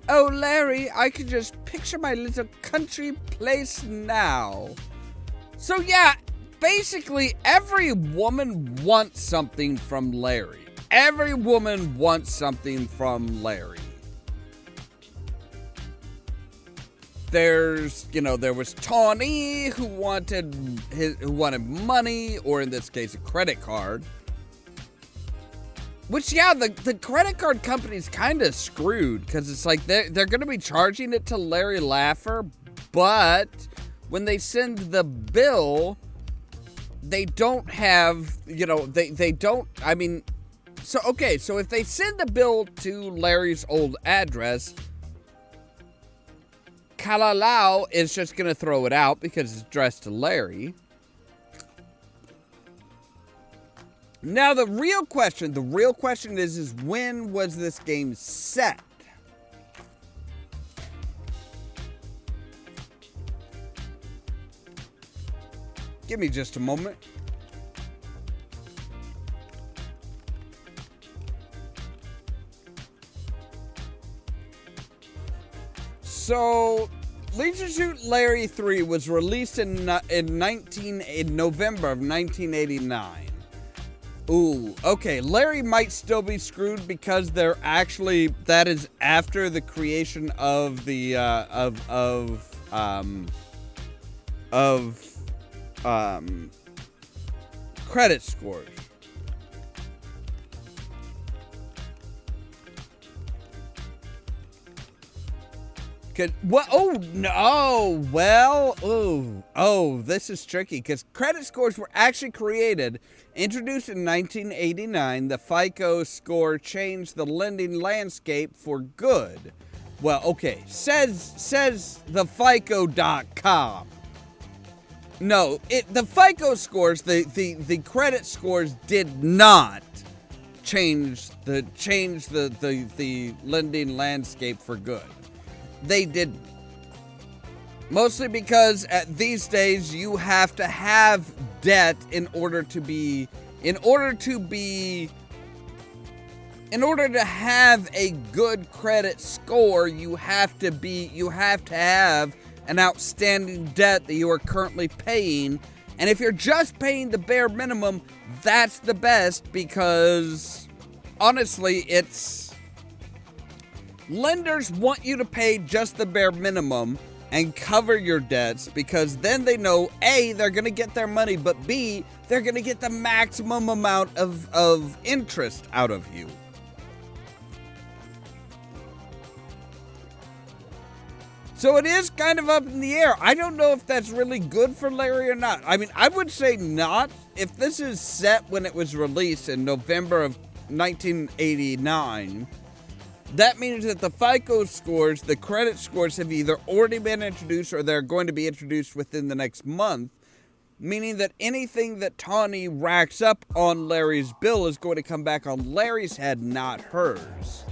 Oh, Larry, I can just picture my little country place now. So yeah, basically every woman wants something from Larry. Every woman wants something from Larry. There's, there was Tawny who wanted money, or in this case, a credit card. Which, yeah, the credit card company's kind of screwed, because it's like they're going to be charging it to Larry Laffer, but when they send the bill, they don't have, they don't, so if they send the bill to Larry's old address, Kalalau is just going to throw it out because it's addressed to Larry. Now, the real question is when was this game set? Give me just a moment. So, Leisure Suit Larry 3 was released in November of 1989. Ooh, okay. Larry might still be screwed because that is after the creation of the credit scores. What? Oh no! Well, this is tricky because credit scores were actually created. Introduced in 1989, the FICO score changed the lending landscape for good. Well, okay, says the FICO.com. No, the FICO scores, the credit scores did not change the lending landscape for good. They didn't. Mostly because these days you have to have debt in order to have a good credit score, you have to have an outstanding debt that you are currently paying. And if you're just paying the bare minimum, that's the best, because honestly, lenders want you to pay just the bare minimum and cover your debts, because then they know, A, they're going to get their money, but B, they're going to get the maximum amount of interest out of you. So it is kind of up in the air. I don't know if that's really good for Larry or not. I would say not. If this is set when it was released in November of 1989, that means that the FICO scores, the credit scores, have either already been introduced or they're going to be introduced within the next month, meaning that anything that Tawny racks up on Larry's bill is going to come back on Larry's head, not hers.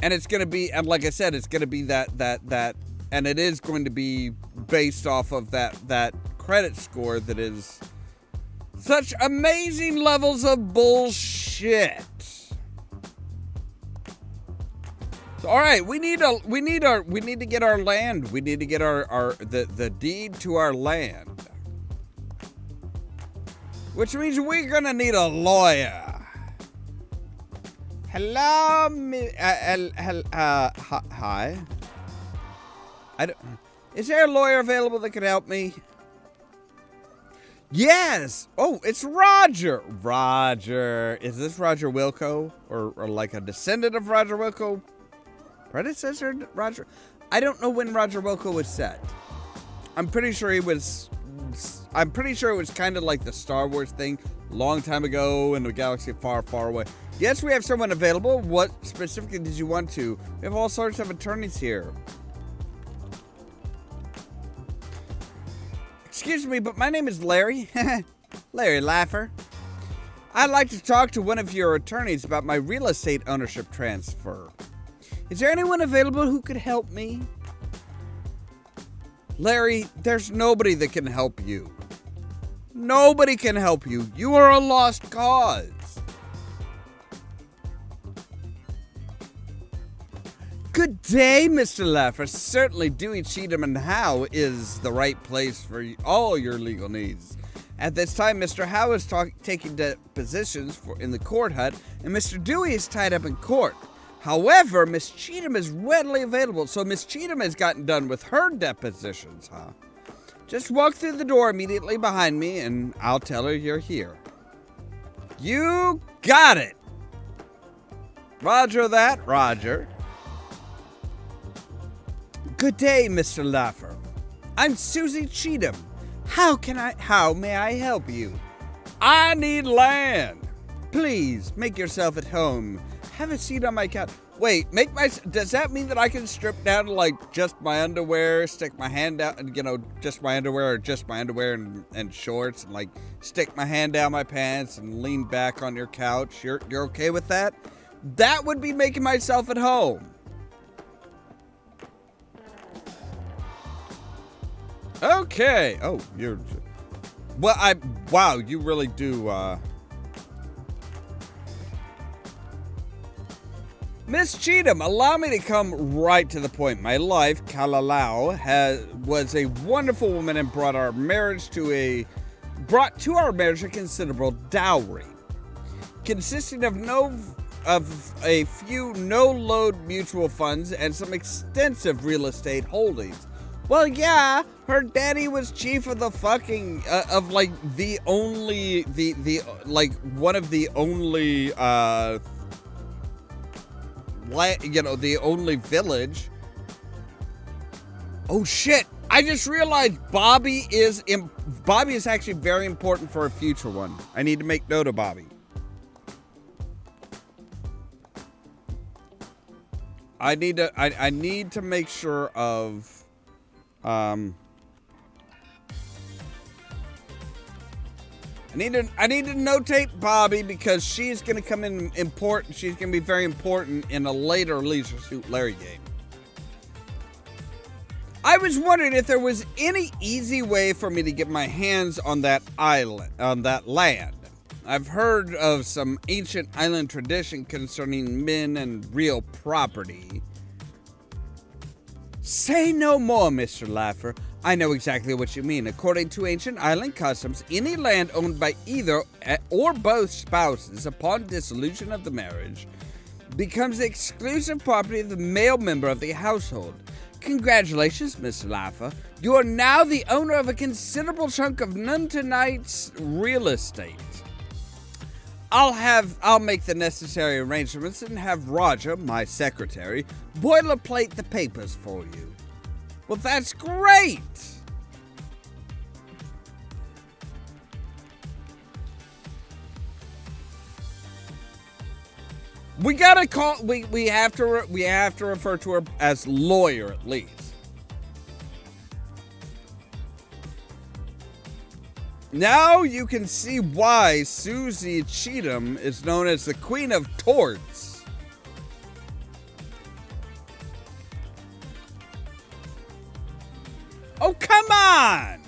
And it's going to be, and like I said, it's going to be that, and it is going to be based off of that credit score that is such amazing levels of bullshit. So, all right, we need to get our land. We need to get the deed to our land, which means we're gonna need a lawyer. Hello, hi. Is there a lawyer available that could help me? Yes. Oh, it's Roger. Roger. Is this Roger Wilco, or like a descendant of Roger Wilco? Predecessor Roger? I don't know when Roger Wilco was set. I'm pretty sure it was kind of like the Star Wars thing, long time ago in a galaxy far, far away. Yes, we have someone available. What specifically did you want to? We have all sorts of attorneys here. Excuse me, but my name is Larry. Larry Laffer. I'd like to talk to one of your attorneys about my real estate ownership transfer. Is there anyone available who could help me? Larry, there's nobody that can help you. Nobody can help you. You are a lost cause. Good day, Mr. Laffer. Certainly Dewey, Cheatham, and Howe is the right place for all your legal needs. At this time, Mr. Howe is taking depositions in the court hut, and Mr. Dewey is tied up in court. However, Miss Cheatham is readily available, so Miss Cheatham has gotten done with her depositions, huh? Just walk through the door immediately behind me, and I'll tell her you're here. You got it! Roger that, Roger. Good day, Mr. Laffer. I'm Susie Cheatham. How may I help you? I need land. Please, make yourself at home. Have a seat on my couch. Wait, does that mean that I can strip down to, like, just my underwear, stick my hand out, and, just my underwear, or just my underwear and shorts, and, like, stick my hand down my pants and lean back on your couch? You're okay with that? That would be making myself at home. Okay. Oh, wow, you really do, Miss Cheatham, allow me to come right to the point. My wife, Kalalau, was a wonderful woman and brought to our marriage a considerable dowry, consisting of a few no-load mutual funds and some extensive real estate holdings. Well, yeah, her daddy was chief of the fucking, the only village. Oh shit, I just realized Bobby is actually very important for a future one. I need to make note of Bobby. I need to make sure of I need to notate Bobby because she's going to come in important. She's going to be very important in a later Leisure Suit Larry game. I was wondering if there was any easy way for me to get my hands on that island, on that land. I've heard of some ancient island tradition concerning men and real property. Say no more, Mr. Laffer. I know exactly what you mean. According to ancient island customs, any land owned by either or both spouses upon dissolution of the marriage becomes the exclusive property of the male member of the household. Congratulations, Mr. Laffer. You are now the owner of a considerable chunk of Nontoonyte's real estate. I'll make the necessary arrangements and have Roger, my secretary, boilerplate the papers for you. Well, that's great! We gotta call. We have to refer to her as lawyer at least. Now you can see why Susie Cheatham is known as the Queen of Torts. Oh, come on!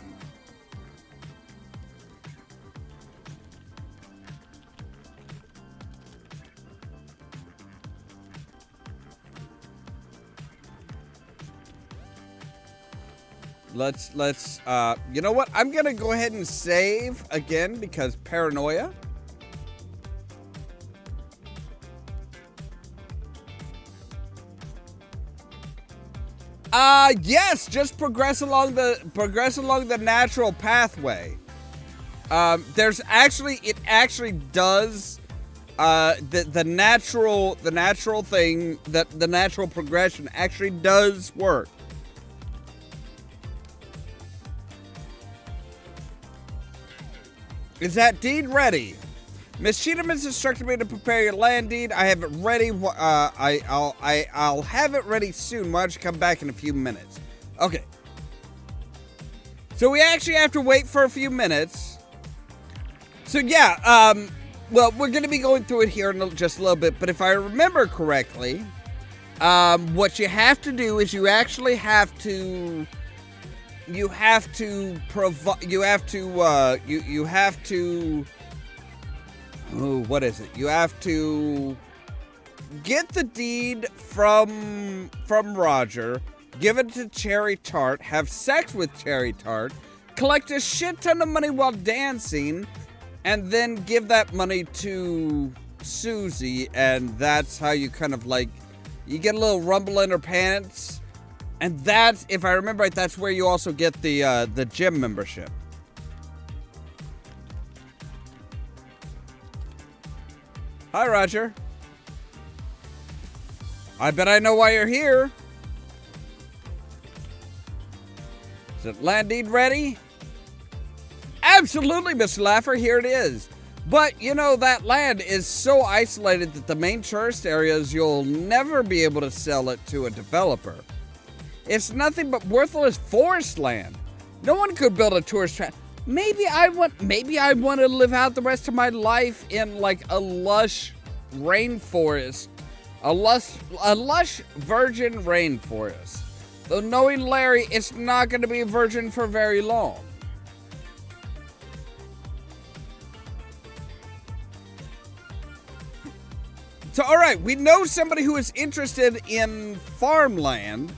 Let's you know what? I'm gonna go ahead and save again because paranoia. Yes, just progress along the natural pathway. It actually does, the natural progression actually does work. Is that deed ready? Miss Cheatham has instructed me to prepare your land deed. I have it ready. I'll have it ready soon. Why don't you come back in a few minutes? Okay. So we actually have to wait for a few minutes. So yeah, well, we're going to be going through it here in just a little bit. But if I remember correctly, what you have to do is you have to get the deed from Roger, give it to Cherry Tart, have sex with Cherry Tart, collect a shit ton of money while dancing, and then give that money to Susie, and that's how you kind of like You get a little rumble in her pants. And that's, if I remember right, that's where you also get the gym membership. Hi, Roger. I bet I know why you're here. Is it Landine ready? Absolutely, Mr. Laffer, here it is. But, you know, that land is so isolated that the main tourist areas, you'll never be able to sell it to a developer. It's nothing but worthless forest land. No one could build a tourist trap. Maybe I want to live out the rest of my life in like a lush rainforest, a lush virgin rainforest. Though knowing Larry, it's not going to be a virgin for very long. So, all right, we know somebody who is interested in farmland.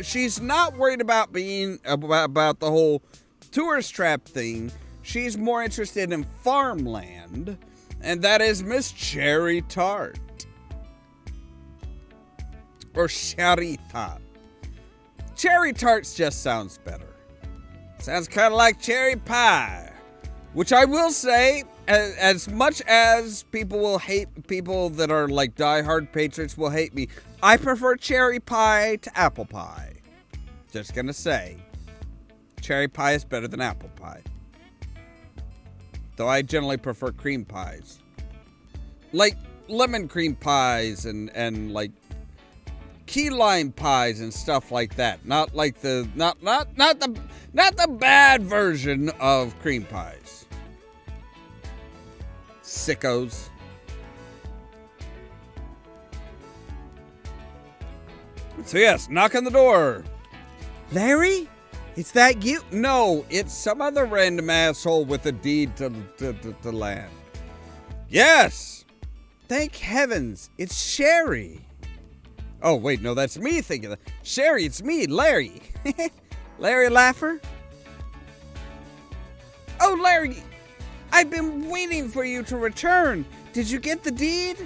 She's not worried about being about the whole tourist trap thing. She's more interested in farmland, and that is Miss Cherry Tart. Or Cherry Tart. Cherry Tarts just sounds better. Sounds kind of like cherry pie, which I will say, as much as people will hate, people that are like diehard patriots will hate me, I prefer cherry pie to apple pie. Just gonna say, cherry pie is better than apple pie. Though I generally prefer cream pies. Like lemon cream pies and like key lime pies and stuff like that. Not like the not the bad version of cream pies. Sickos. So yes, knock on the door. Larry? Is that you? No, it's some other random asshole with a deed to land. Yes! Thank heavens, it's Sherry. Oh, wait, no, that's me thinking that. Sherry, it's me, Larry. Larry Laffer? Oh, Larry, I've been waiting for you to return. Did you get the deed?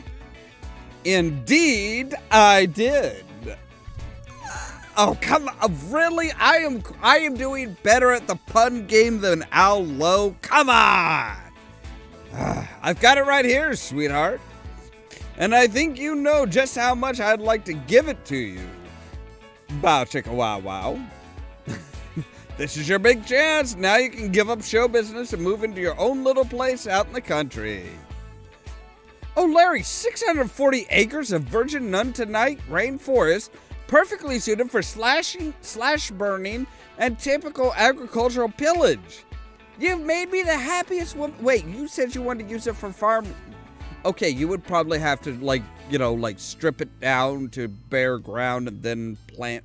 Indeed, I did. Oh, come on. Really? I am doing better at the pun game than Al Lowe. Come on. I've got it right here, sweetheart. And I think you know just how much I'd like to give it to you. Bow chicka wow wow. This is your big chance. Now you can give up show business and move into your own little place out in the country. Oh, Larry, 640 acres of virgin Nontoonyte rainforest, perfectly suited for slash burning and typical agricultural pillage. You've made me the happiest woman. Wait, you said you wanted to use it for farm. Okay, you would probably have to, like, you know, like strip it down to bare ground and then plant.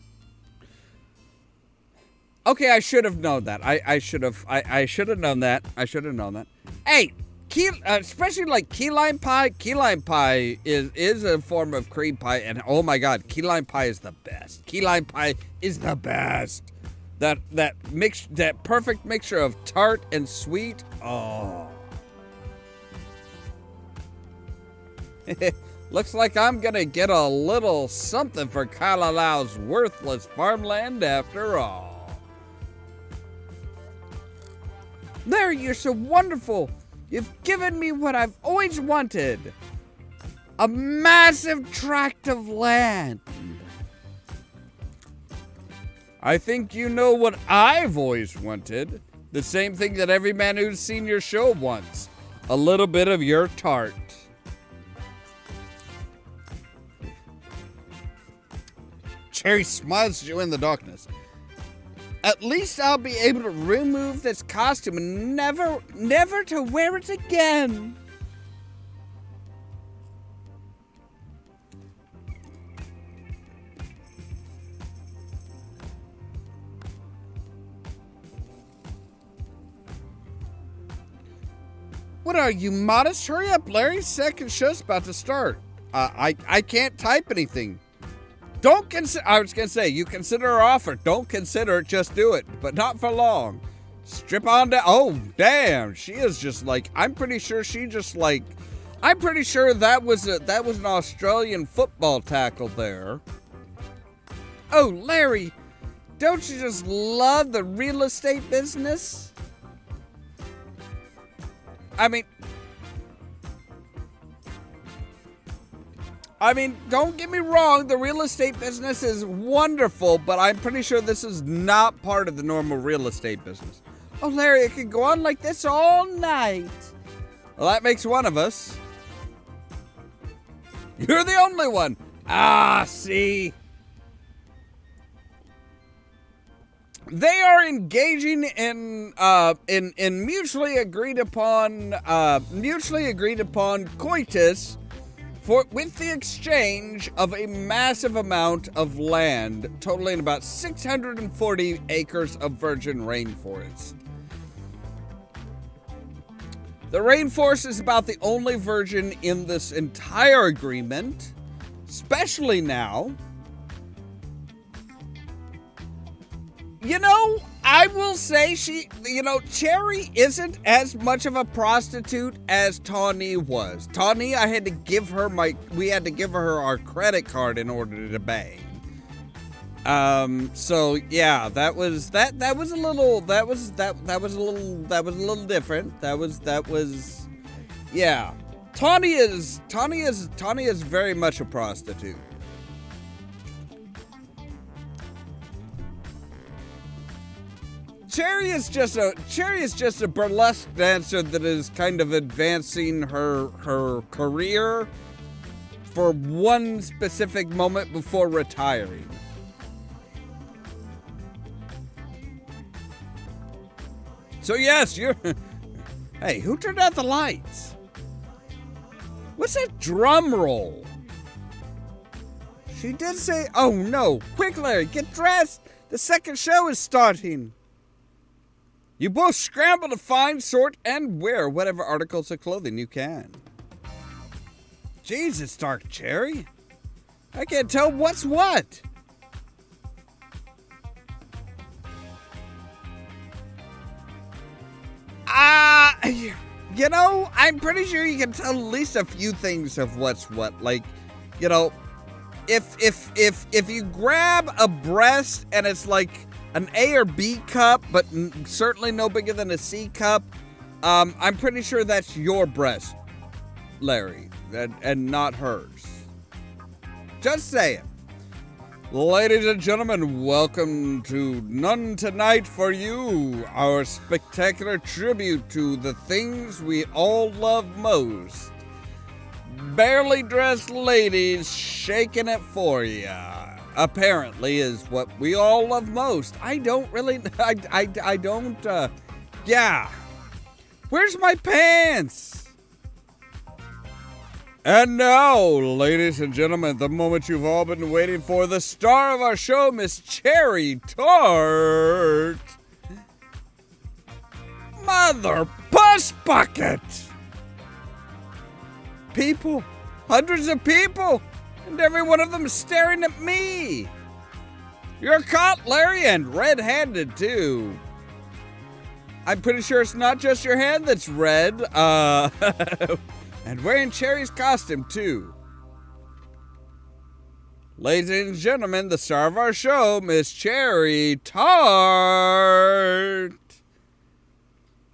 Okay, I should have known that. I should have known that. I should have known that. Hey, especially like key lime pie. Key lime pie is a form of cream pie, and oh my god, key lime pie is the best. Key lime pie is the best. That perfect mixture of tart and sweet. Oh. Looks like I'm gonna get a little something for Kalalau's worthless farmland after all. Larry, you're so wonderful. You've given me what I've always wanted. A massive tract of land. I think you know what I've always wanted. The same thing that every man who's seen your show wants. A little bit of your tart. Cherry smiles at you in the darkness. At least I'll be able to remove this costume and never to wear it again. What are you, modest? Hurry up, Larry. Second show's about to start. I can't type anything. Don't consider. I was gonna say, you consider her offer. Don't consider it. Just do it, but not for long. Strip on down. Oh, damn. She is just like. I'm pretty sure she just like. I'm pretty sure that was an Australian football tackle there. Oh, Larry, don't you just love the real estate business? I mean, don't get me wrong, the real estate business is wonderful, but I'm pretty sure this is not part of the normal real estate business. Oh, Larry, it could go on like this all night. Well, that makes one of us. You're the only one. Ah, see? They are engaging in mutually agreed upon coitus with the exchange of a massive amount of land, totaling about 640 acres of virgin rainforest. The rainforest is about the only virgin in this entire agreement, especially now. You know, I will say Cherry isn't as much of a prostitute as Tawny was. Tawny, we had to give her our credit card in order to bang. So yeah, that was a little different. Yeah. Tawny is very much a prostitute. Cherry is just a burlesque dancer that is kind of advancing her career for one specific moment before retiring. So yes, hey, who turned out the lights? What's that drum roll? She did say, oh no, quick Larry, get dressed. The second show is starting. You both scramble to find, sort, and wear whatever articles of clothing you can. Jeez, it's dark, Cherry. I can't tell what's what. I'm pretty sure you can tell at least a few things of what's what. Like, if you grab a breast and it's like an A or B cup, but certainly no bigger than a C cup, I'm pretty sure that's your breast, Larry, and not hers. Just saying. Ladies and gentlemen, welcome to None Tonight for You, our spectacular tribute to the things we all love most. Barely dressed ladies shaking it for ya. Apparently is what we all love most. I don't. Yeah. Where's my pants? And now, ladies and gentlemen, the moment you've all been waiting for, the star of our show, Miss Cherry Tart. Mother Puss Bucket! People, hundreds of people, and every one of them staring at me. You're caught, Larry, and red-handed, too. I'm pretty sure it's not just your hand that's red, and wearing Cherry's costume, too. Ladies and gentlemen, the star of our show, Miss Cherry Tart.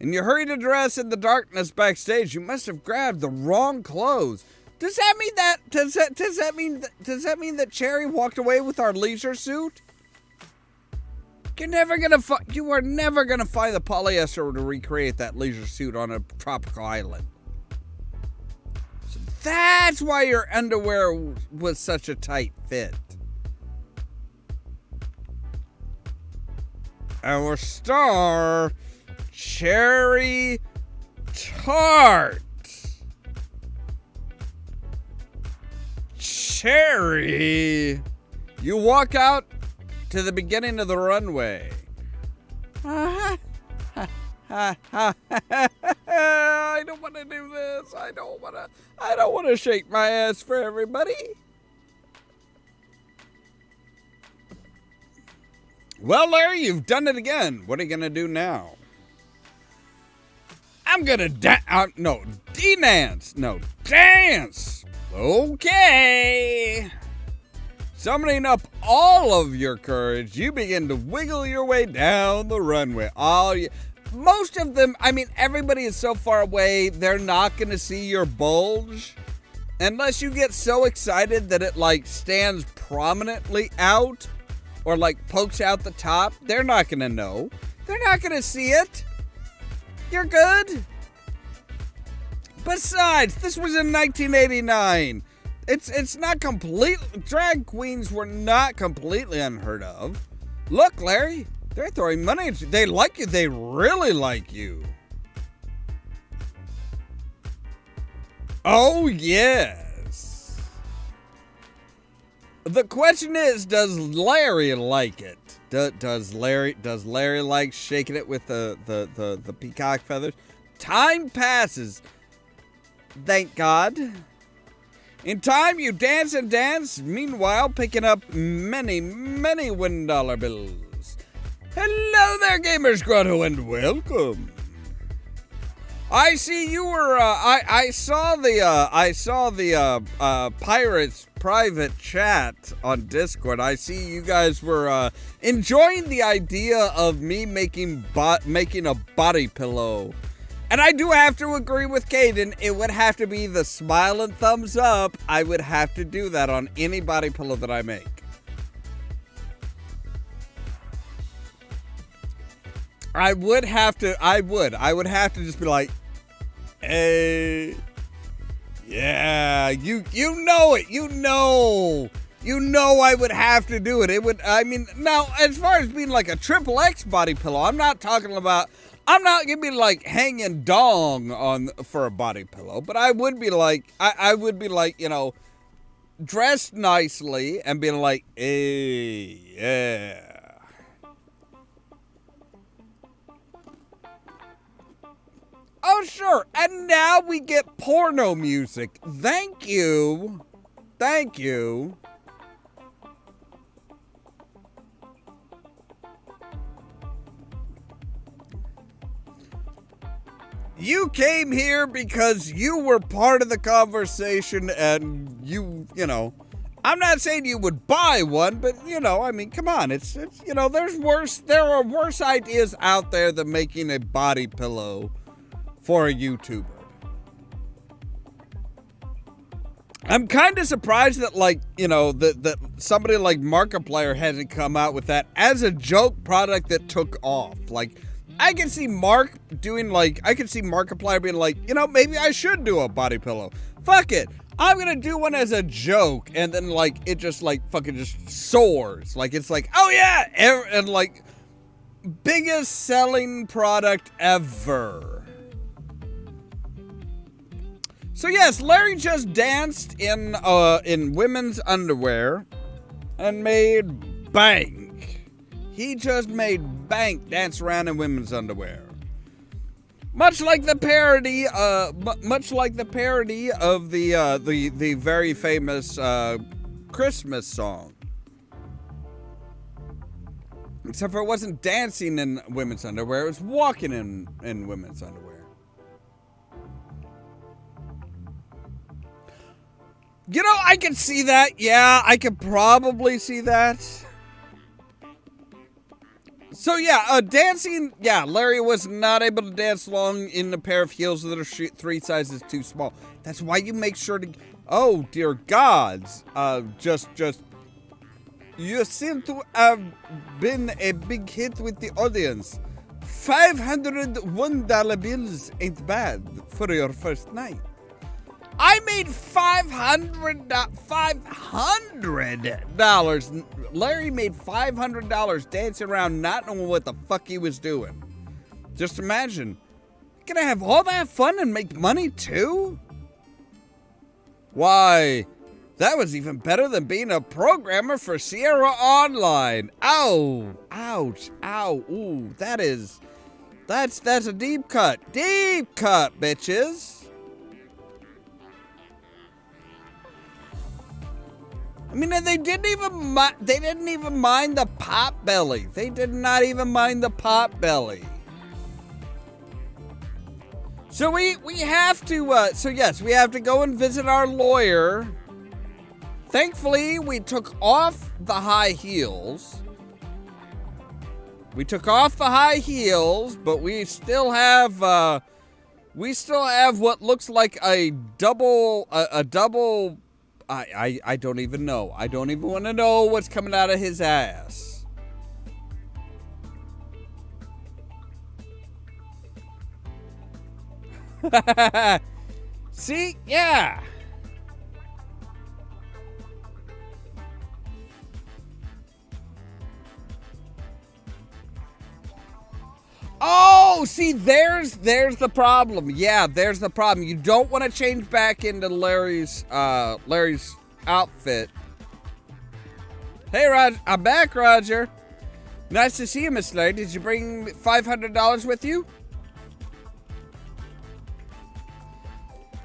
In your hurry to dress in the darkness backstage, you must have grabbed the wrong clothes. Does that mean that Cherry walked away with our leisure suit? You are never gonna find the polyester to recreate that leisure suit on a tropical island. So that's why your underwear was such a tight fit. Our star, Cherry Tart. Cherry, you walk out to the beginning of the runway. I don't want to do this. I don't want to shake my ass for everybody. Well, Larry, you've done it again. What are you going to do now? I'm going to dance. dance. Okay. Summoning up all of your courage, you begin to wiggle your way down the runway. Most of them, I mean, everybody is so far away, they're not going to see your bulge. Unless you get so excited that it, like, stands prominently out or, like, pokes out the top, they're not going to know. They're not going to see it. You're good. Besides, this was in 1989. It's not complete. Drag queens were not completely unheard of. Look, Larry, they're throwing money at you. They like you. They really like you. Oh, yes. The question is, does Larry like it? Does Larry like shaking it with the peacock feathers? Time passes. Thank God. In time, you dance and dance, meanwhile picking up many, many $1 bills. Hello there, Gamers Grotto, and welcome. I see you were. I saw the Pirates private chat on Discord. I see you guys were enjoying the idea of me making a body pillow. And I do have to agree with Caden. It would have to be the smile and thumbs up. I would have to do that on any body pillow that I make. I would have to just be like, hey, yeah, you know it. You know I would have to do it. Now, as far as being like a XXX body pillow, I'm not gonna be like hanging dong for a body pillow, but I would be like, you know, dressed nicely and being like, hey, yeah. Oh, sure. And now we get porno music. Thank you. Thank you. You came here because you were part of the conversation and you know, I'm not saying you would buy one, but, you know, I mean, come on. It's you know, there are worse ideas out there than making a body pillow for a YouTuber. I'm kind of surprised that, like, you know, that somebody like Markiplier hasn't come out with that as a joke product that took off. Like, I can see Markiplier being like, you know, maybe I should do a body pillow. Fuck it. I'm gonna do one as a joke, and then, like, it just, like, fucking just soars. Like, it's like, oh yeah, and, like, biggest selling product ever. So yes, Larry just danced in women's underwear and made bank. He just made bank dance around in women's underwear. Much like the parody of the very famous Christmas song. Except for it wasn't dancing in women's underwear, it was walking in women's underwear. You know, I can see that. Yeah, I could probably see that. So yeah, dancing. Yeah, Larry was not able to dance long in a pair of heels that are 3 sizes too small. That's why you make sure to. Oh dear gods! You seem to have been a big hit with the audience. $501 bills ain't bad for your first night. I made $500. Larry made $500 dancing around not knowing what the fuck he was doing. Just imagine. Gonna have all that fun and make money too? Why, that was even better than being a programmer for Sierra Online. Ow. Ouch. Ow. Ooh, that's a deep cut. Deep cut, bitches. I mean, they didn't even mind the pot belly. They did not even mind the pot belly. So we have to, so yes, we have to go and visit our lawyer. Thankfully, we took off the high heels. We took off the high heels, but we still have what looks like a double, I don't even know. I don't even want to know what's coming out of his ass. See? Yeah. Oh, see, there's the problem. Yeah, there's the problem. You don't want to change back into Larry's outfit. Hey, Roger, I'm back, Roger. Nice to see you, Miss Larry. Did you bring $500 with you?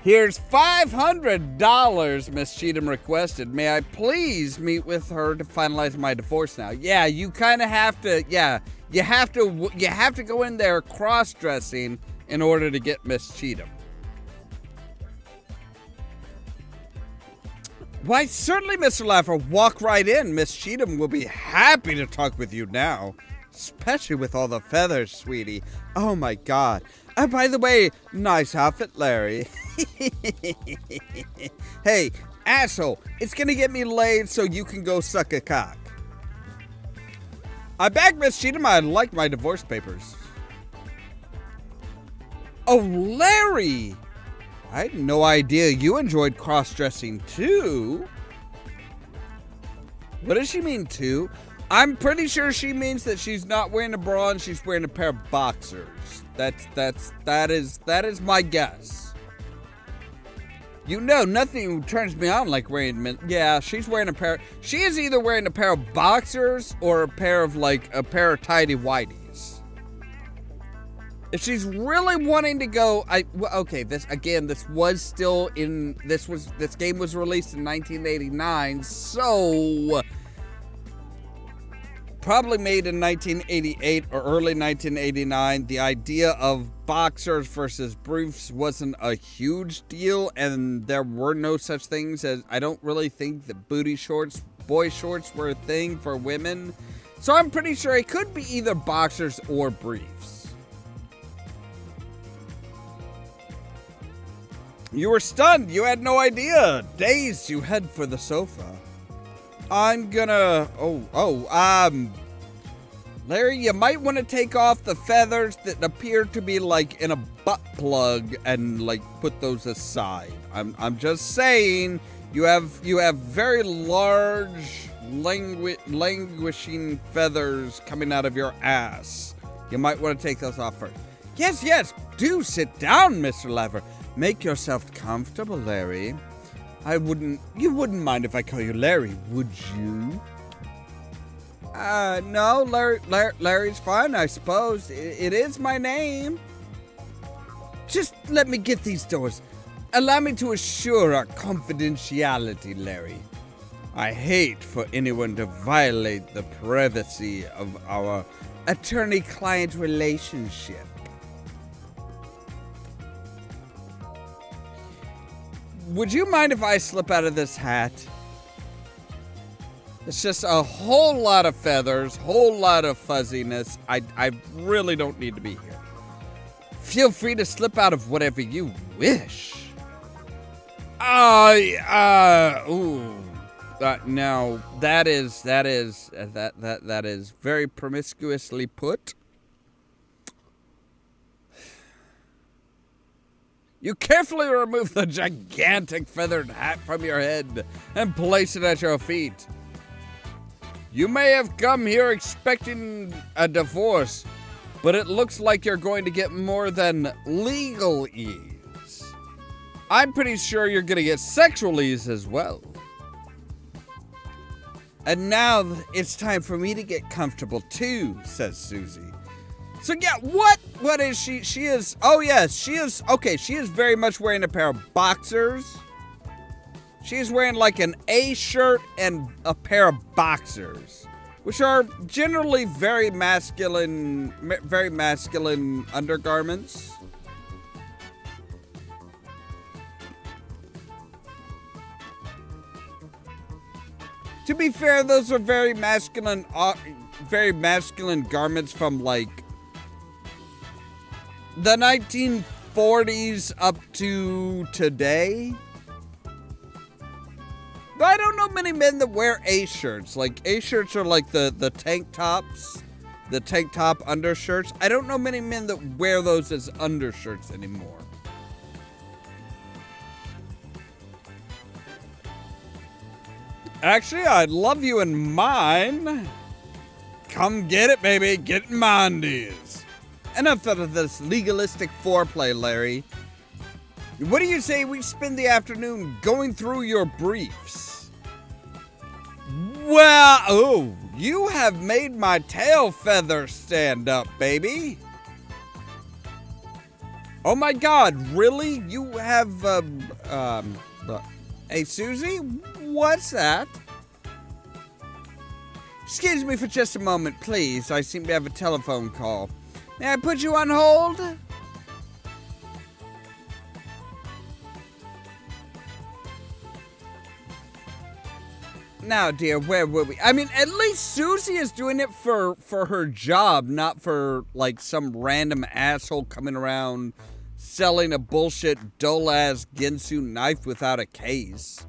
Here's $500, Miss Cheatham requested. May I please meet with her to finalize my divorce now? Yeah, you kind of have to, yeah. You have to go in there cross-dressing in order to get Miss Cheatham. Why, certainly, Mr. Laffer. Walk right in. Miss Cheatham will be happy to talk with you now. Especially with all the feathers, sweetie. Oh, my God. By the way, nice outfit, Larry. Hey, asshole. It's gonna get me laid so you can go suck a cock. I'm back, Miss Cheatham. I like my divorce papers. Oh, Larry! I had no idea you enjoyed cross-dressing, too. What does she mean, too? I'm pretty sure she means that she's not wearing a bra and she's wearing a pair of boxers. That is my guess. You know, nothing turns me on like wearing, yeah, she's wearing a pair, she is either wearing a pair of boxers or a pair of tidy whities. If she's really wanting to go, okay, this game was released in 1989, so probably made in 1988 or early 1989. The idea of boxers versus briefs wasn't a huge deal, and there were no such things as, I don't really think that booty shorts, boy shorts were a thing for women. So I'm pretty sure it could be either boxers or briefs. You were stunned. You had no idea. Dazed, you head for the sofa. I'm gonna, Larry, you might want to take off the feathers that appear to be like in a butt plug and put those aside. I'm just saying, you have very large languishing feathers coming out of your ass. You might want to take those off first. Yes, do sit down, Mr. Laver. Make yourself comfortable, Larry. You wouldn't mind if I call you Larry, would you? No, Larry's fine, I suppose. It is my name. Just let me get these doors. Allow me to assure our confidentiality, Larry. I hate for anyone to violate the privacy of our attorney-client relationship. Would you mind if I slip out of this hat? It's just a whole lot of feathers, whole lot of fuzziness. I really don't need to be here. Feel free to slip out of whatever you wish. No, that is very promiscuously put. You carefully remove the gigantic feathered hat from your head and place it at your feet. You may have come here expecting a divorce, but it looks like you're going to get more than legal ease. I'm pretty sure you're going to get sexual ease as well. And now it's time for me to get comfortable too, says Susie. So yeah, what is she? She is, oh yes, she is very much wearing a pair of boxers. She's wearing like an A shirt and a pair of boxers, which are generally very masculine undergarments. To be fair, those are very masculine garments from like the 1940s up to today. But I don't know many men that wear A-shirts. Like, A-shirts are like the tank tops, the tank top undershirts. I don't know many men that wear those as undershirts anymore. Actually, I'd love you in mine. Come get it, baby. Get in mindies. Enough of this legalistic foreplay, Larry. What do you say we spend the afternoon going through your briefs? Well, oh, you have made my tail feather stand up, baby. Oh my God, really? You have, hey, Susie? What's that? Excuse me for just a moment, please. I seem to have a telephone call. May I put you on hold? Now, dear, where were we? I mean, at least Susie is doing it for her job, not for, like, some random asshole coming around selling a bullshit dull-ass Ginsu knife without a case.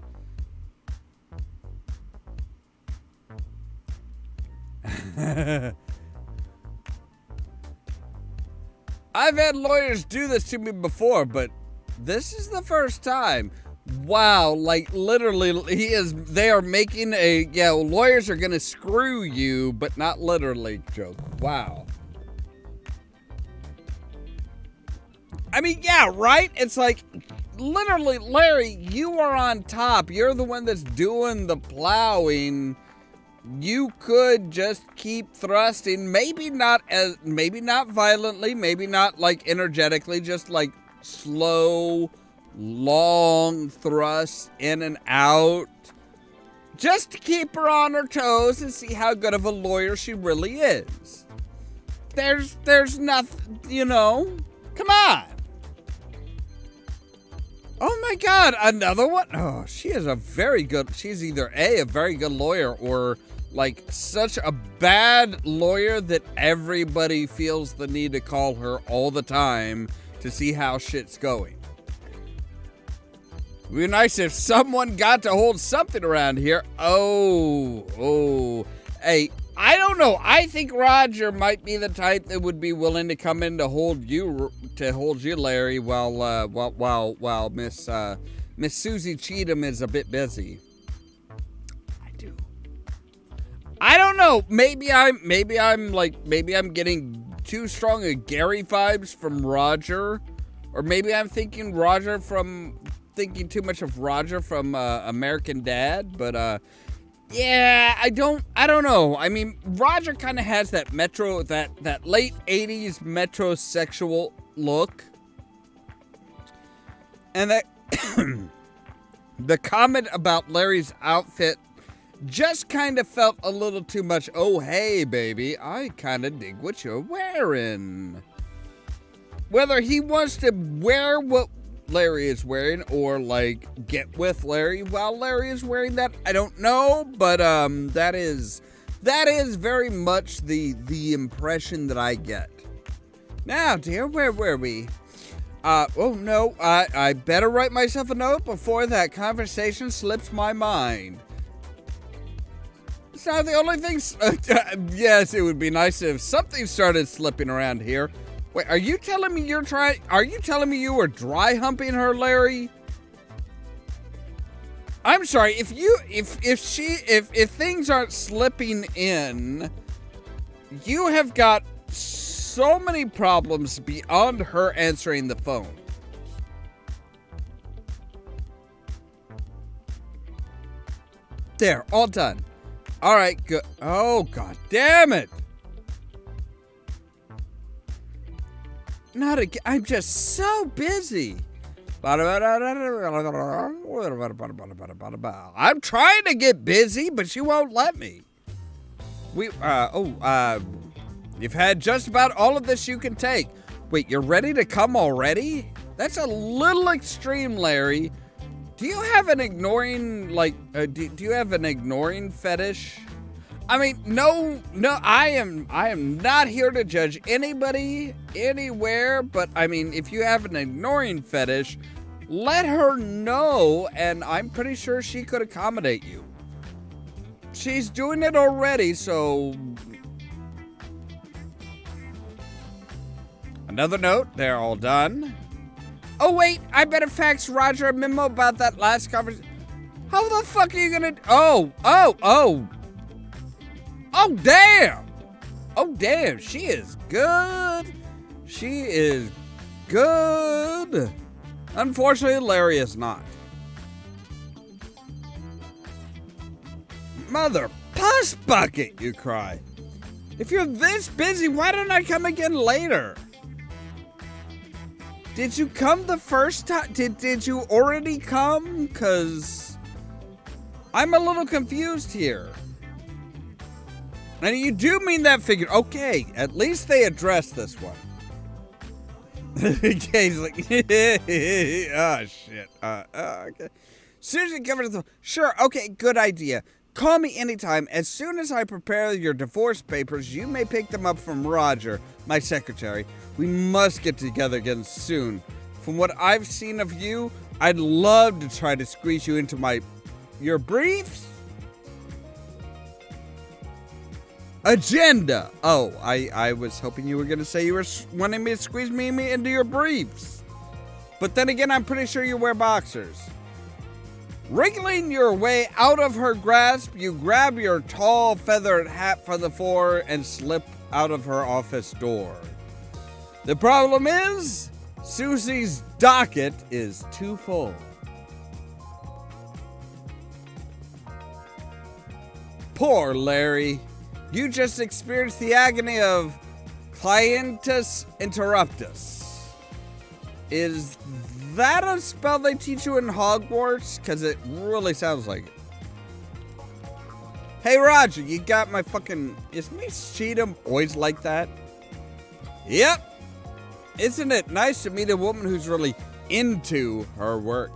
I've had lawyers do this to me before, but this is the first time. Wow, like literally they are making a, yeah, lawyers are gonna screw you, but not literally joke. Wow. I mean, yeah, right? It's like, literally, Larry, you are on top. You're the one that's doing the plowing. You could just keep thrusting, maybe not violently, maybe not like energetically, just like slow, long thrust in and out, just to keep her on her toes and see how good of a lawyer she really is. There's nothing, you know, come on. Oh my God, another one? Oh, she is she's either a very good lawyer or like such a bad lawyer that everybody feels the need to call her all the time to see how shit's going. It would be nice if someone got to hold something around here. Oh. Hey, I don't know. I think Roger might be the type that would be willing to come in to hold you, Larry, while Miss Susie Cheatham is a bit busy. I don't know. Maybe I'm getting too strong of Gary vibes from Roger, or maybe I'm thinking too much of Roger from American Dad. But yeah, I don't know. I mean, Roger kind of has that that late '80s metrosexual look, and that the comment about Larry's outfit just kind of felt a little too much. Oh, hey, baby, I kind of dig what you're wearing. Whether he wants to wear what Larry is wearing or, like, get with Larry while Larry is wearing that, I don't know. But that is very much the impression that I get. Now, dear, where were we? Oh, no, I better write myself a note before that conversation slips my mind. It's not the only thing. Yes, it would be nice if something started slipping around here. Wait, are you telling me you were dry humping her, Larry? I'm sorry, if things aren't slipping in, you have got so many problems beyond her answering the phone. There, all done. All right, good. Oh, God damn it. Not again. I'm just so busy. I'm trying to get busy, but she won't let me. You've had just about all of this you can take. Wait, you're ready to come already? That's a little extreme, Larry. Do you have an ignoring, like, do you have an ignoring fetish? I mean, no, I am not here to judge anybody, anywhere, but I mean, if you have an ignoring fetish, let her know, and I'm pretty sure she could accommodate you. She's doing it already, so... Another note, they're all done. Oh wait, I better fax Roger a memo about that last conversation. How the fuck are you gonna... Oh, damn! Oh, damn, she is good. She is good. Unfortunately, Larry is not. Mother puss bucket, you cry. If you're this busy, why don't I come again later? Did you come the first time? Did you already come? Because I'm a little confused here. And you do mean that figure. Okay, at least they addressed this one. Okay, he's like, oh, shit. Okay. Susan covers the... Sure, okay, good idea. Call me anytime. As soon as I prepare your divorce papers, you may pick them up from Roger, my secretary. We must get together again soon. From what I've seen of you, I'd love to try to squeeze you into your briefs? Agenda. Oh, I was hoping you were going to say you were wanting me to squeeze me into your briefs. But then again, I'm pretty sure you wear boxers. Wriggling your way out of her grasp, you grab your tall feathered hat from the floor and slip out of her office door. The problem is, Susie's docket is too full. Poor Larry. You just experienced the agony of clientus interruptus. Is that a spell they teach you in Hogwarts? Because it really sounds like it. Hey, Roger, you got my fucking... Is Miss Cheatham always like that? Yep. Isn't it nice to meet a woman who's really into her work?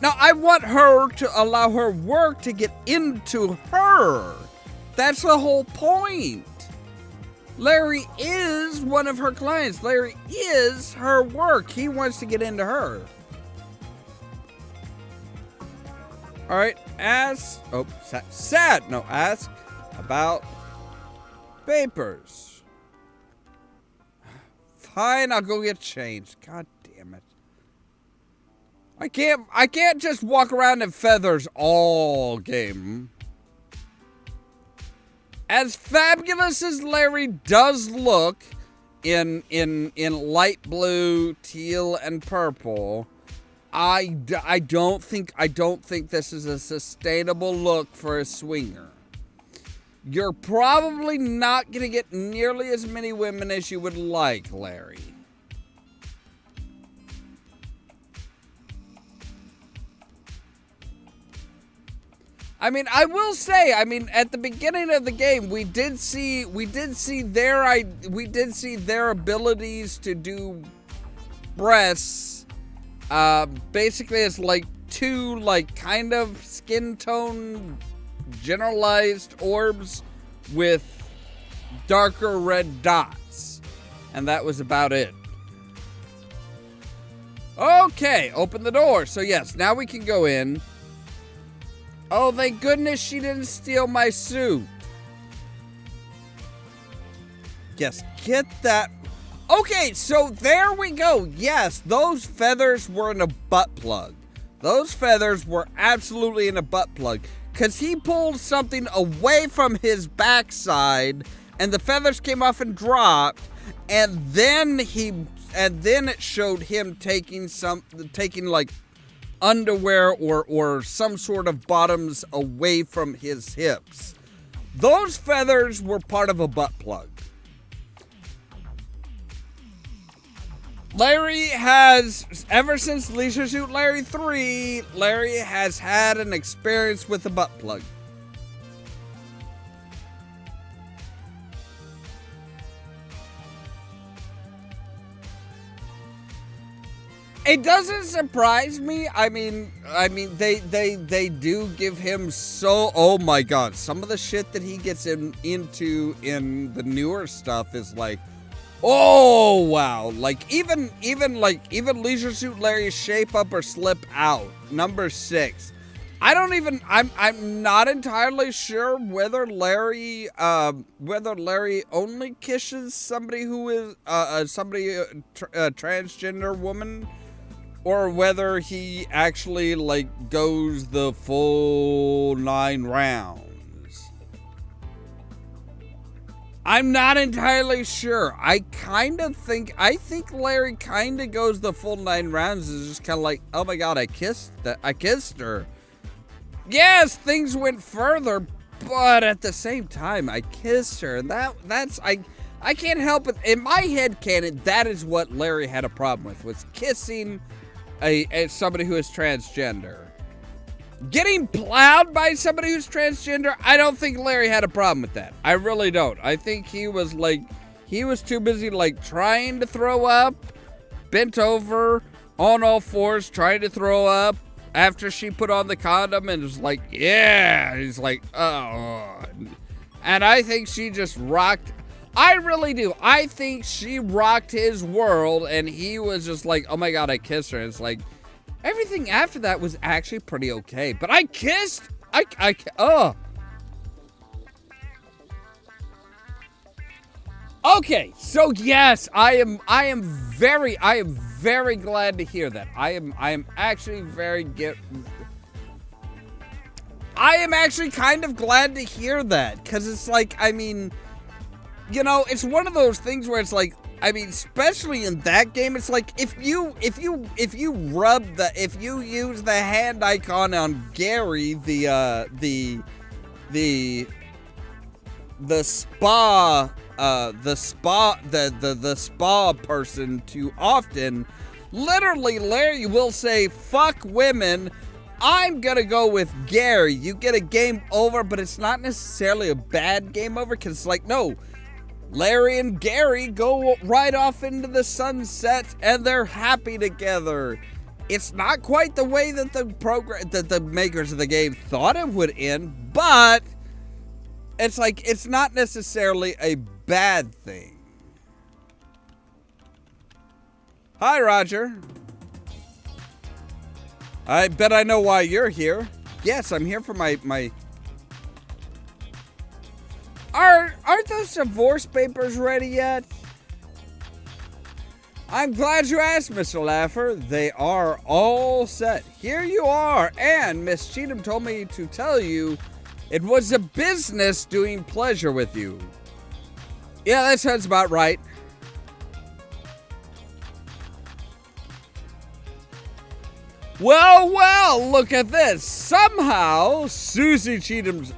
Now, I want her to allow her work to get into her. That's the whole point. Larry is one of her clients. Larry is her work. He wants to get into her. All right, ask. Oh, sad. No, ask about papers. Fine, I'll go get changed. God damn it. I can't just walk around in feathers all game. As fabulous as Larry does look in light blue, teal, and purple, I don't think this is a sustainable look for a swinger. You're probably not going to get nearly as many women as you would like, Larry. I mean, I will say, at the beginning of the game, we did see their abilities to do breasts, basically as like two, like, kind of skin tone generalized orbs with darker red dots, and that was about it. Okay, open the door. So yes, now we can go in. Oh, thank goodness she didn't steal my suit. Yes, get that. Okay, so there we go. Yes, those feathers were in a butt plug. Those feathers were absolutely in a butt plug. Because he pulled something away from his backside, and the feathers came off and dropped, and then it showed him taking like underwear or some sort of bottoms away from his hips. Those feathers were part of a butt plug. Larry has, ever since Leisure Suit Larry 3, Larry has had an experience with a butt plug. It doesn't surprise me. I mean, they do give him so. Oh my God, some of the shit that he gets into in the newer stuff is like, oh wow, like even Leisure Suit Larry's Shape Up or Slip Out, number 6. I'm not entirely sure whether Larry only kisses somebody who is a transgender woman, or whether he actually like goes the full 9 rounds. I'm not entirely sure. I think Larry kind of goes the full 9 rounds. Is just kind of like, oh my God, I kissed her. Yes, things went further, but at the same time, I kissed her. And I can't help it. In my head canon, that is what Larry had a problem with, was kissing somebody who is transgender. Getting plowed by somebody who's transgender, I don't think Larry had a problem with that. I really don't. I think he was too busy like trying to throw up, bent over, on all fours, trying to throw up. After she put on the condom and was like, yeah, he's like, oh. And I think she just rocked. I really do. I think she rocked his world and he was just like, oh my God, I kissed her. And it's like, everything after that was actually pretty okay. But I kissed. Okay, so yes, I am very glad to hear that. I am actually kind of glad to hear that, because it's like, I mean, you know, it's one of those things where it's like, I mean, especially in that game, it's like if you use the hand icon on Gary, the spa person too often, literally Larry will say, fuck women, I'm gonna go with Gary. You get a game over, but it's not necessarily a bad game over, because it's like, no, Larry and Gary go right off into the sunset and they're happy together. It's not quite the way that the makers of the game thought it would end, but it's like, it's not necessarily a bad thing. Hi, Roger. I bet I know why you're here. Yes, I'm here for my... Aren't those divorce papers ready yet? I'm glad you asked, Mr. Laffer. They are all set. Here you are. And Miss Cheatham told me to tell you it was a business doing pleasure with you. Yeah, that sounds about right. Well, look at this. Somehow, Susie Cheatham's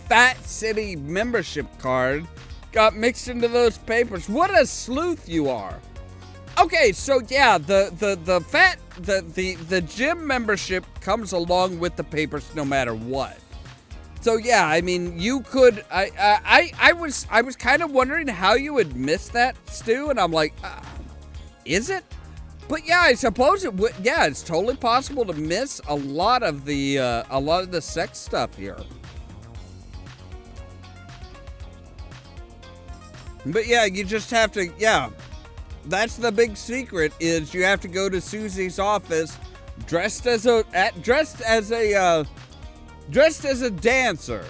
Fat City membership card got mixed into those papers. What a sleuth you are. Okay, so yeah, the gym membership comes along with the papers no matter what. So yeah, I mean, you could. I was kind of wondering how you would miss that, Stu, and I'm like, is it? But yeah, I suppose it would. Yeah, it's totally possible to miss a lot of the sex stuff here. But yeah, you just have to. Yeah, that's the big secret, is you have to go to Susie's office dressed as a dancer.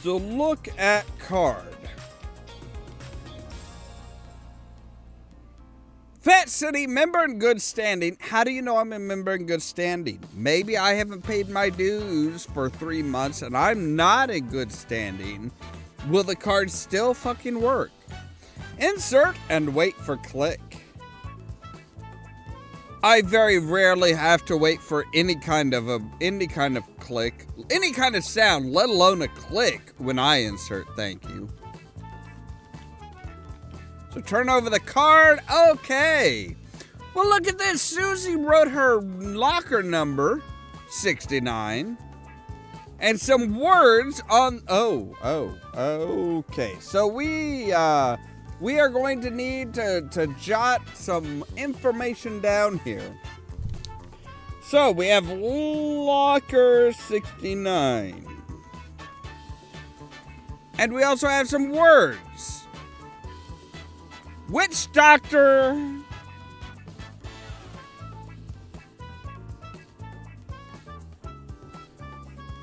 So look at card. Fat City, member in good standing. How do you know I'm a member in good standing? Maybe I haven't paid my dues for 3 months and I'm not in good standing. Will the card still fucking work? Insert and wait for click. I very rarely have to wait for any kind of click, any kind of sound, let alone a click when I insert. Thank you. So turn over the card. Okay. Well, look at this. Susie wrote her locker number, 69. and some words on. Okay. So we are going to need to jot some information down here. So we have Locker 69. And we also have some words. Witch Doctor.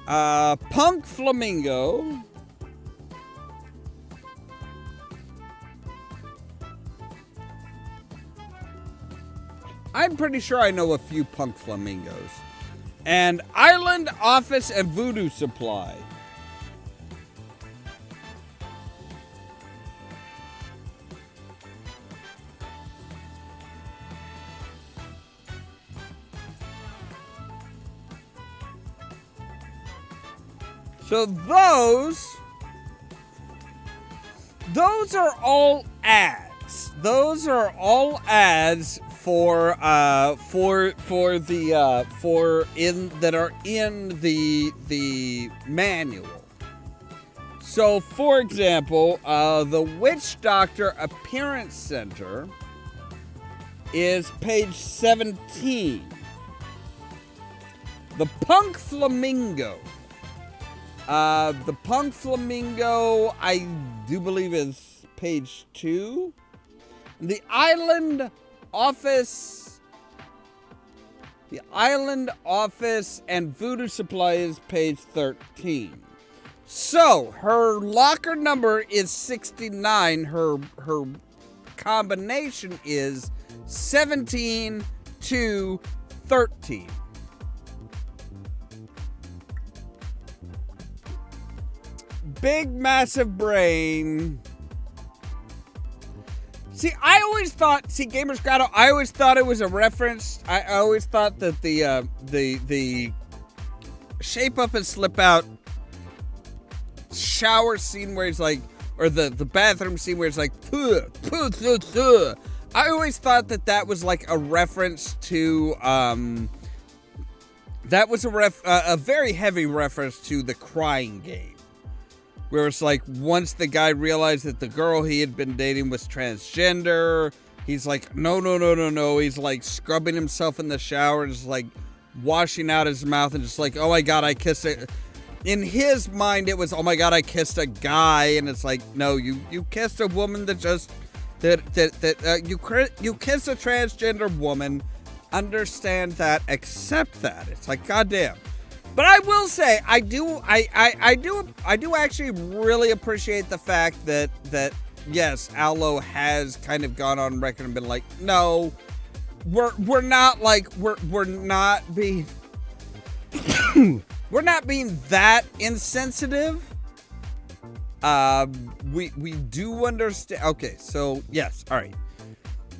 Punk Flamingo. I'm pretty sure I know a few punk flamingos. And Island Office and Voodoo Supply. So those are all ads. Those are all ads that are in the manual. So, for example, the Witch Doctor Appearance Center is page 17. The Punk Flamingo. The Punk Flamingo, I do believe, is page 2. The Island Office and Voodoo Supply is page 13. So, her locker number is 69. Her combination is 17 to 13. Big massive brain. See, I always thought, Gamers Grotto, I always thought it was a reference. I always thought that the Shape Up and Slip Out shower scene where he's like, or the bathroom scene where it's like, puh, puh, puh, puh. I always thought that was like a reference to, that was a very heavy reference to the Crying Game. Where it's like, once the guy realized that the girl he had been dating was transgender, he's like, no. He's like scrubbing himself in the shower and just like washing out his mouth and just like, oh my God, I kissed it. In his mind, it was, oh my God, I kissed a guy. And it's like, no, you kissed a woman that just, you kissed a transgender woman. Understand that, accept that. It's like, goddamn. But I will say, I do actually really appreciate the fact that yes, Allo has kind of gone on record and been like, no, we're not being we're not being that insensitive. We do understand. Okay, so yes, all right.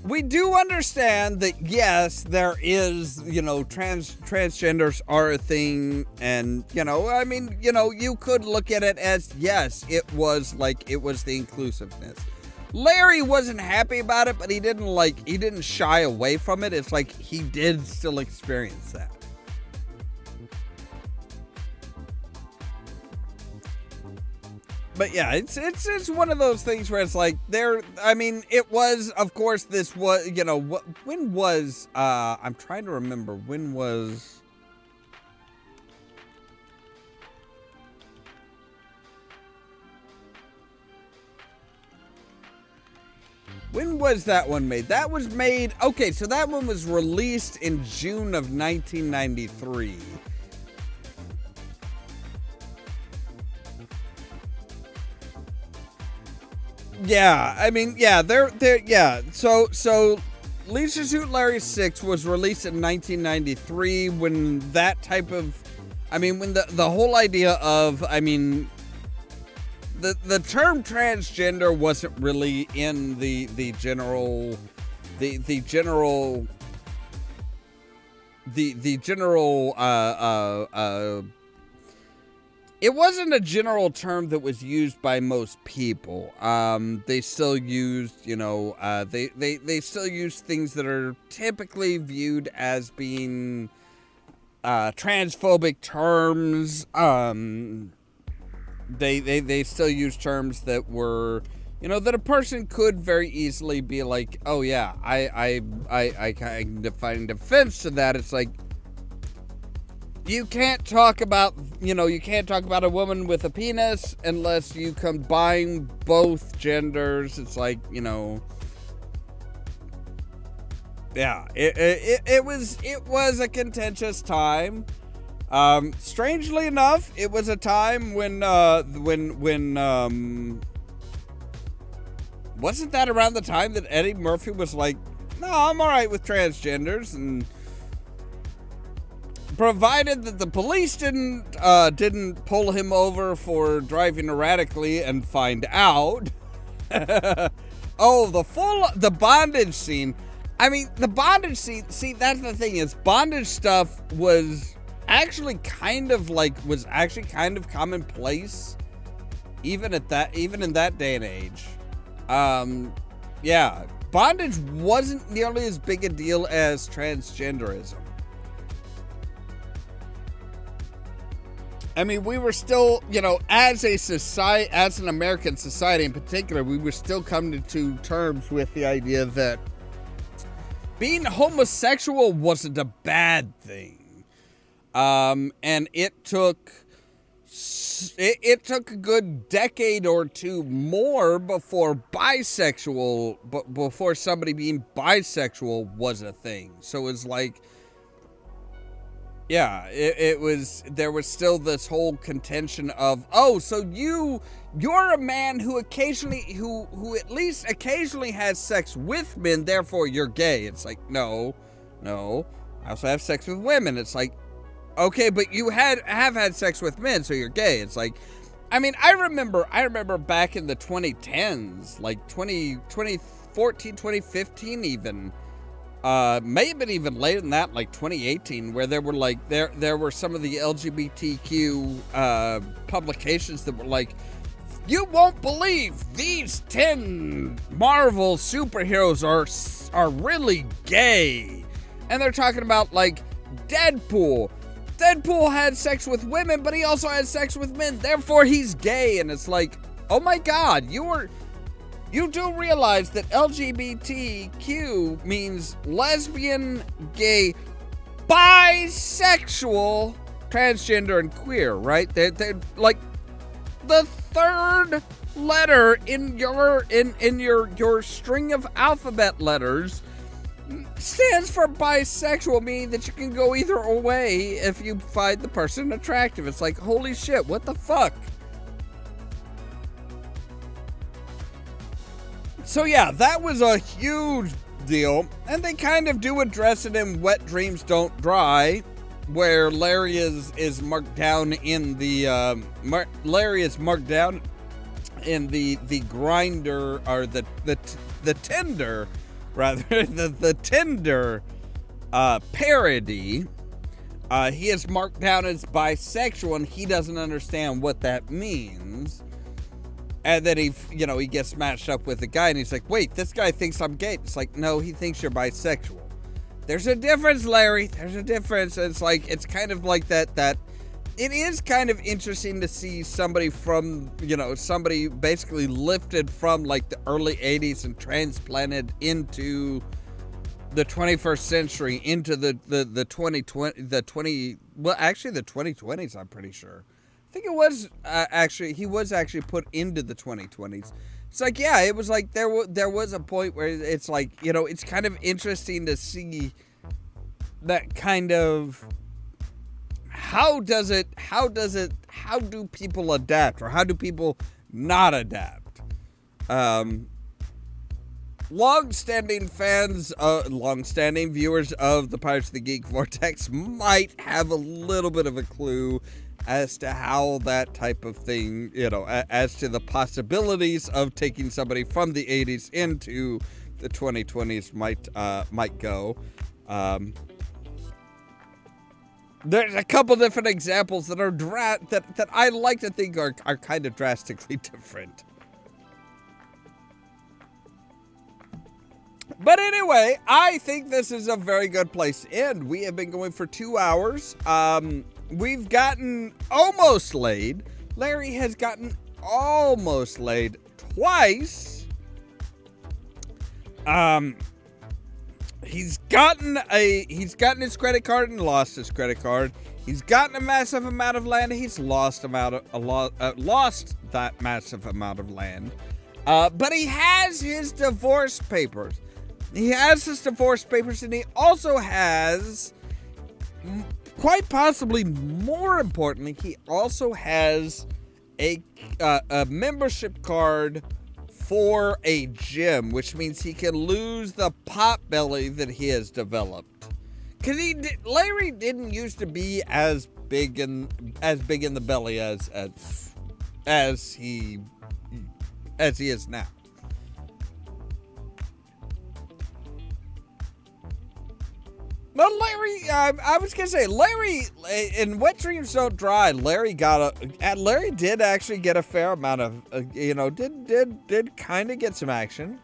We do understand that, yes, there is, transgenders are a thing. And, I mean, you could look at it as, yes, it was the inclusiveness. Larry wasn't happy about it, but he didn't shy away from it. It's like he did still experience that. But yeah, it's one of those things where it's like it was, of course, this was, when was, I'm trying to remember, when was that one made? That was made, okay, so that one was released in June of 1993. Yeah, I mean, yeah, yeah. So Leisure Suit Larry 6 was released in 1993 when that type of, when the whole idea of, the term transgender wasn't really in the general it wasn't a general term that was used by most people. They still used, they still use things that are typically viewed as being, transphobic terms. They still use terms that were, that a person could very easily be like, oh yeah, I kind of find offense to that. It's like, you can't talk about a woman with a penis unless you combine both genders. It's like, yeah, it was a contentious time. Strangely enough, it was a time when wasn't that around the time that Eddie Murphy was like, no, I'm all right with transgenders, and provided that the police didn't pull him over for driving erratically and find out. Oh, the bondage scene. I mean, the bondage scene, see, that's the thing, is bondage stuff was actually kind of commonplace even in that day and age. Yeah, bondage wasn't nearly as big a deal as transgenderism. I mean, we were still, as a society, as an American society in particular, we were still coming to terms with the idea that being homosexual wasn't a bad thing. And it took a good decade or two more before somebody being bisexual was a thing. So it's like, yeah, there was still this whole contention of, oh, so you're a man who at least occasionally has sex with men, therefore you're gay. It's like, no, I also have sex with women. It's like, okay, but you have had sex with men, so you're gay. It's like, I mean, I remember back in the 2010s, like 2014, 2015 even, may have been even later than that, like 2018, where there were like, there were some of the LGBTQ publications that were like, you won't believe these 10 Marvel superheroes are really gay. And they're talking about like Deadpool. Deadpool had sex with women, but he also had sex with men, therefore he's gay. And it's like, oh my God, you do realize that LGBTQ means lesbian, gay, bisexual, transgender, and queer, right? They're like the third letter in your string of alphabet letters stands for bisexual, meaning that you can go either way if you find the person attractive. It's like, holy shit, what the fuck? So yeah, that was a huge deal, and they kind of do address it in Wet Dreams Don't Dry, where Larry is marked down in the the grinder, or the Tinder, rather, the Tinder parody. He is marked down as bisexual, and he doesn't understand what that means. And then he gets matched up with a guy, and he's like, wait, this guy thinks I'm gay. It's like, no, he thinks you're bisexual. There's a difference, Larry. There's a difference. It's like, it's kind of like that it is kind of interesting to see somebody from, somebody basically lifted from like the early 80s and transplanted into the 21st century, into the 2020s, I'm pretty sure. I think it was he was actually put into the 2020s. It's like, yeah, it was like there was a point where it's like, it's kind of interesting to see that kind of, how do people adapt, or how do people not adapt? Long-standing viewers of the Pirates of the Geek Vortex might have a little bit of a clue as to how that type of thing, as to the possibilities of taking somebody from the 80s into the 2020s might go. There's a couple different examples that are that I like to think are kind of drastically different. But anyway, I think this is a very good place to end. We have been going for 2 hours. We've gotten almost laid. Larry has gotten almost laid twice. He's gotten his credit card and lost his credit card. He's gotten a massive amount of land. He's lost that massive amount of land. But he has his divorce papers. He has his divorce papers, and he also has, quite possibly more importantly, he also has a membership card for a gym, which means he can lose the pot belly that he has developed. Cause Larry didn't used to be as big in the belly as he is now. But Larry, I was gonna say, Larry, in Wet Dreams Don't Dry, Larry did actually get a fair amount of, did kind of get some action.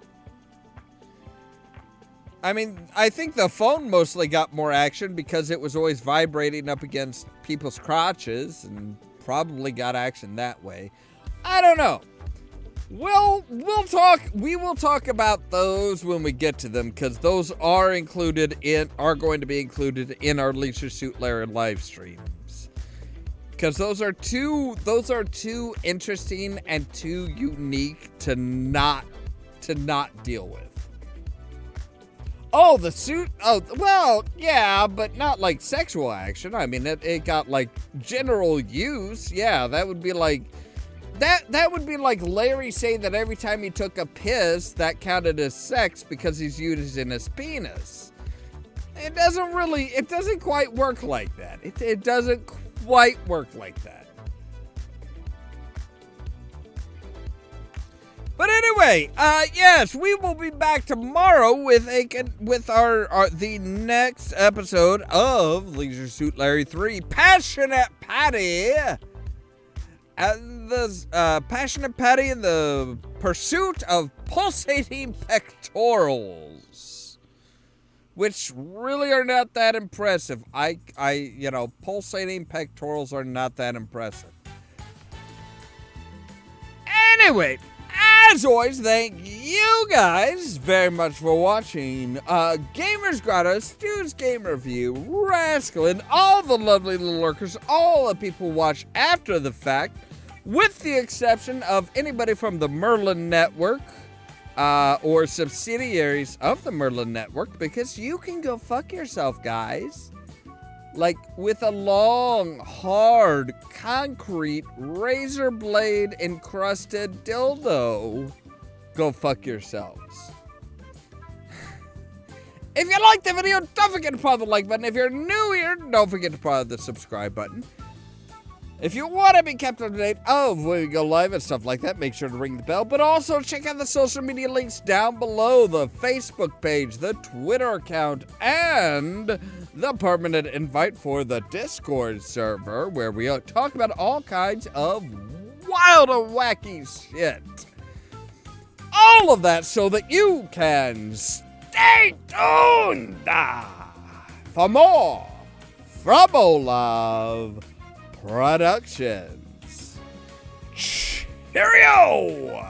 I mean, I think the phone mostly got more action because it was always vibrating up against people's crotches and probably got action that way. I don't know. We will talk about those when we get to them, because those are going to be included in our Leisure Suit Larry live streams. Because those are too interesting and too unique to not deal with. Oh, the suit. Oh, well, yeah, but not like sexual action. I mean, it got like general use. Yeah, that would be like that would be like Larry saying that every time he took a piss, that counted as sex because he's using his penis. It doesn't quite work like that. It doesn't quite work like that. But anyway, yes, we will be back tomorrow with the next episode of Leisure Suit Larry 3, Passionate Patty. And the Passionate Patty in the pursuit of pulsating pectorals, which really are not that impressive. Pulsating pectorals are not that impressive. Anyway, as always, thank you guys very much for watching Gamers Grotto, Stu's Game Review, Rascal, and all the lovely little lurkers, all the people who watch after the fact, with the exception of anybody from the Merlin Network or subsidiaries of the Merlin Network, because you can go fuck yourself, guys. Like, with a long, hard, concrete, razor blade encrusted dildo. Go fuck yourselves. If you liked the video, don't forget to press the like button. If you're new here, don't forget to press the subscribe button. If you want to be kept up to date of when we go live and stuff like that, make sure to ring the bell. But also check out the social media links down below. The Facebook page, the Twitter account, and the permanent invite for the Discord server, where we talk about all kinds of wild and wacky shit. All of that so that you can stay tuned for more from Ollamh Productions. Cheerio!